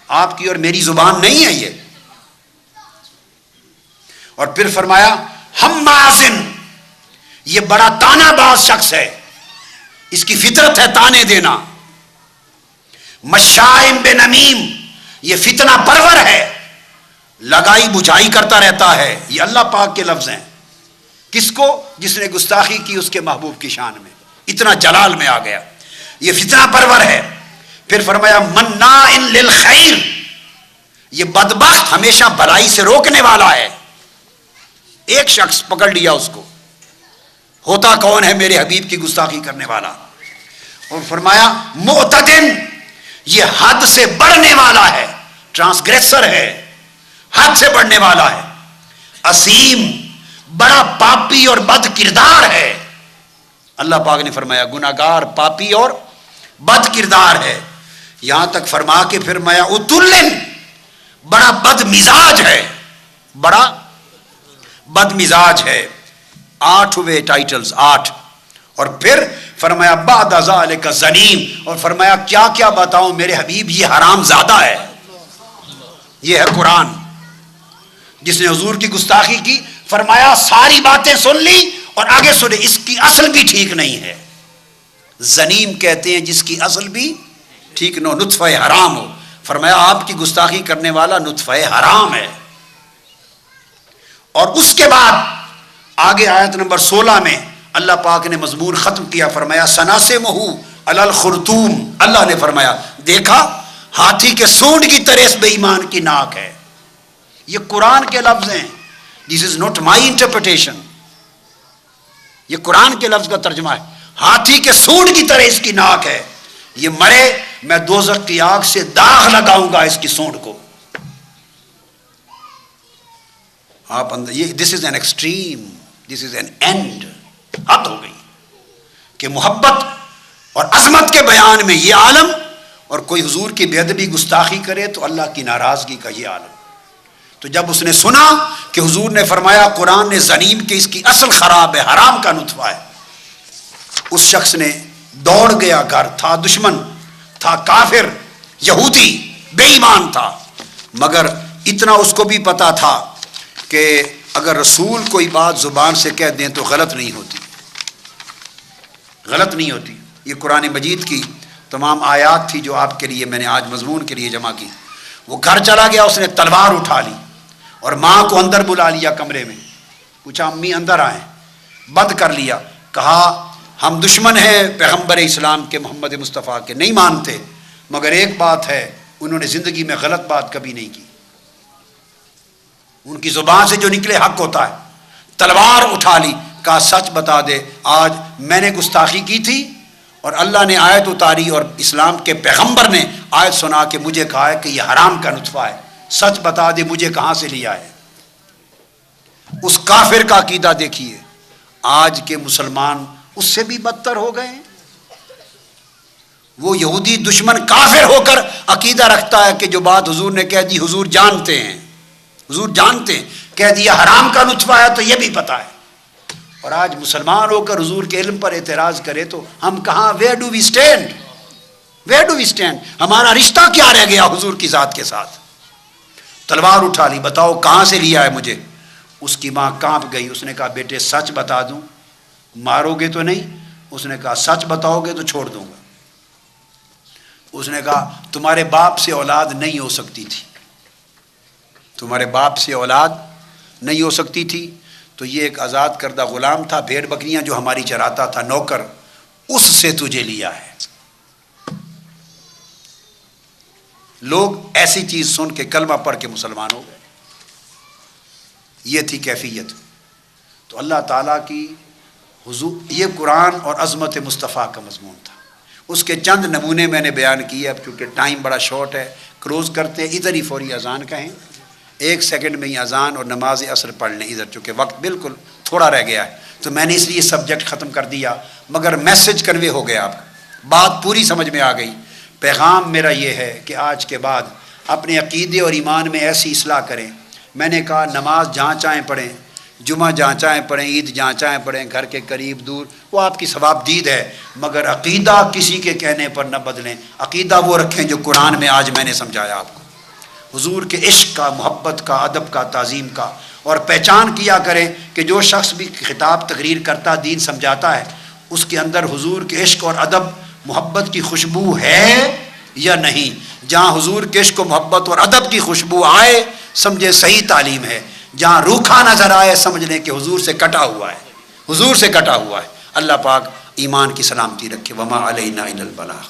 آپ کی اور میری زبان نہیں ہے یہ. اور پھر فرمایا حمازن, یہ بڑا تانا باز شخص ہے, اس کی فطرت ہے تانے دینا. مشائم بنمیم, یہ فتنہ پرور ہے, لگائی بجھائی کرتا رہتا ہے. یہ اللہ پاک کے لفظ ہیں. کس کو؟ جس نے گستاخی کی اس کے محبوب کی شان میں, اتنا جلال میں آ گیا. یہ فتنہ پرور ہے. پھر فرمایا مناع للخیر, یہ بدبخت ہمیشہ بھلائی سے روکنے والا ہے. ایک شخص پکڑ لیا اس کو, ہوتا کون ہے؟ میرے حبیب کی گستاخی کرنے والا. اور فرمایا معتدن, یہ حد سے بڑھنے والا ہے, ٹرانسگریسر ہے, حد سے بڑھنے والا ہے. اسیم, بڑا پاپی اور بد کردار ہے. اللہ پاک نے فرمایا گناہگار, پاپی اور بد کردار ہے. یہاں تک فرما کے فرمایا اتلن, بڑا بد مزاج ہے, بڑا بد مزاج ہے. 8 ہوئے ٹائٹلز, 8. اور پھر فرمایا بعد ذالک زنیم, اور فرمایا کیا کیا بتاؤں میرے حبیب, یہ حرام زادہ ہے. یہ ہے قرآن. جس نے حضور کی گستاخی کی, فرمایا ساری باتیں سن لی اور آگے سنے, اس کی اصل بھی ٹھیک نہیں ہے. زنیم کہتے ہیں جس کی اصل بھی ٹھیک نہ ہو, نطفہ حرام ہو. فرمایا آپ کی گستاخی کرنے والا نطفہ حرام ہے. اور اس کے بعد آگے آیت نمبر 16 میں اللہ پاک نے مضمون ختم کیا. فرمایا سناسمہ علی الخرطوم, اللہ نے فرمایا دیکھا ہاتھی کے سونڈ کی طرح اس بے ایمان کی ناک ہے. یہ قرآن کے لفظ ہیں. This is not my interpretation. یہ قرآن کے لفظ کا ترجمہ ہے. ہاتھی کے سونڈ کی طرح اس کی ناک ہے. یہ مرے, میں دوزخ کی آگ سے داغ لگاؤں گا اس کی سونڈ کو. آپ اندر, یہ this is an extreme, this is an end. حد ہو گئی کہ محبت اور عظمت کے بیان میں یہ عالم, اور کوئی حضور کی بے ادبی گستاخی کرے تو اللہ کی ناراضگی کا یہ عالم. تو جب اس نے سنا کہ حضور نے فرمایا قرآن نے زنیم کہ اس کی اصل خراب ہے, حرام کا نطفہ ہے, اس شخص نے دوڑ گیا گھر. تھا دشمن, تھا کافر, یہودی, بے ایمان تھا, مگر اتنا اس کو بھی پتا تھا کہ اگر رسول کوئی بات زبان سے کہہ دیں تو غلط نہیں ہوتی, غلط نہیں ہوتی. یہ قرآن مجید کی تمام آیات تھی جو آپ کے لیے میں نے آج مضمون کے لیے جمع کی. وہ گھر چلا گیا, اس نے تلوار اٹھا لی اور ماں کو اندر بلا لیا کمرے میں. پوچھا امی اندر آئیں, بند کر لیا. کہا ہم دشمن ہیں پیغمبر اسلام کے محمد مصطفیٰ کے, نہیں مانتے, مگر ایک بات ہے, انہوں نے زندگی میں غلط بات کبھی نہیں کی. ان کی زبان سے جو نکلے حق ہوتا ہے. تلوار اٹھا لی, کہا سچ بتا دے, آج میں نے گستاخی کی تھی اور اللہ نے آیت اتاری اور اسلام کے پیغمبر نے آیت سنا کے مجھے کہا ہے کہ یہ حرام کا نطفہ ہے, سچ بتا دے مجھے کہاں سے لیا ہے. اس کافر کا عقیدہ دیکھیے. آج کے مسلمان اس سے بھی بدتر ہو گئے ہیں. وہ یہودی دشمن کافر ہو کر عقیدہ رکھتا ہے کہ جو بات حضور نے کہہ دی حضور جانتے ہیں, حضور جانتے ہیں, کہہ دیا حرام کا نطفہ ہے تو یہ بھی پتا ہے. اور آج مسلمان ہو کر حضور کے علم پر اعتراض کرے تو ہم کہاں, where do we stand, where do we stand, ہمارا رشتہ کیا رہ گیا حضور کی ذات کے ساتھ. تلوار اٹھا لی, بتاؤ کہاں سے لیا ہے مجھے. اس کی ماں کانپ گئی. اس نے کہا بیٹے سچ بتا دوں, مارو گے تو نہیں؟ اس نے کہا سچ بتاؤ گے تو چھوڑ دوں گا. اس نے کہا تمہارے باپ سے اولاد نہیں ہو سکتی تھی, تمہارے باپ سے اولاد نہیں ہو سکتی تھی, تو یہ ایک آزاد کردہ غلام تھا, بھیڑ بکریاں جو ہماری چراتا تھا, نوکر, اس سے تجھے لیا ہے. لوگ ایسی چیز سن کے کلمہ پڑھ کے مسلمان ہو گئے. یہ تھی کیفیت. تو اللہ تعالیٰ کی حضور, یہ قرآن اور عظمت مصطفیٰ کا مضمون تھا. اس کے چند نمونے میں نے بیان کیے. اب چونکہ ٹائم بڑا شارٹ ہے, کروز کرتے ہیں. ادھر ہی فوری اذان کہیں, 1 سیکنڈ میں ہی اذان اور نماز عصر پڑھ لیں ادھر, چونکہ وقت بالکل تھوڑا رہ گیا ہے. تو میں نے اس لیے سبجیکٹ ختم کر دیا, مگر میسج کنوے ہو گیا, آپ بات پوری سمجھ میں آ گئی. پیغام میرا یہ ہے کہ آج کے بعد اپنے عقیدے اور ایمان میں ایسی اصلاح کریں. میں نے کہا نماز جہاں چاہیں پڑھیں, جمعہ جہاں چاہیں پڑھیں, عید جہاں چاہیں پڑھیں, گھر کے قریب دور, وہ آپ کی ثواب دید ہے, مگر عقیدہ کسی کے کہنے پر نہ بدلیں. عقیدہ وہ رکھیں جو قرآن میں آج میں نے سمجھایا آپ کو, حضور کے عشق کا, محبت کا, ادب کا, تعظیم کا. اور پہچان کیا کریں کہ جو شخص بھی خطاب تقریر کرتا, دین سمجھاتا ہے, اس کے اندر حضور کے عشق اور ادب محبت کی خوشبو ہے یا نہیں. جہاں حضور کے عشق و محبت اور ادب کی خوشبو آئے سمجھے صحیح تعلیم ہے, جہاں روکھا نظر آئے سمجھ لیں کہ حضور سے کٹا ہوا ہے, حضور سے کٹا ہوا ہے. اللہ پاک ایمان کی سلامتی رکھے. وما علینا الا البلاغ.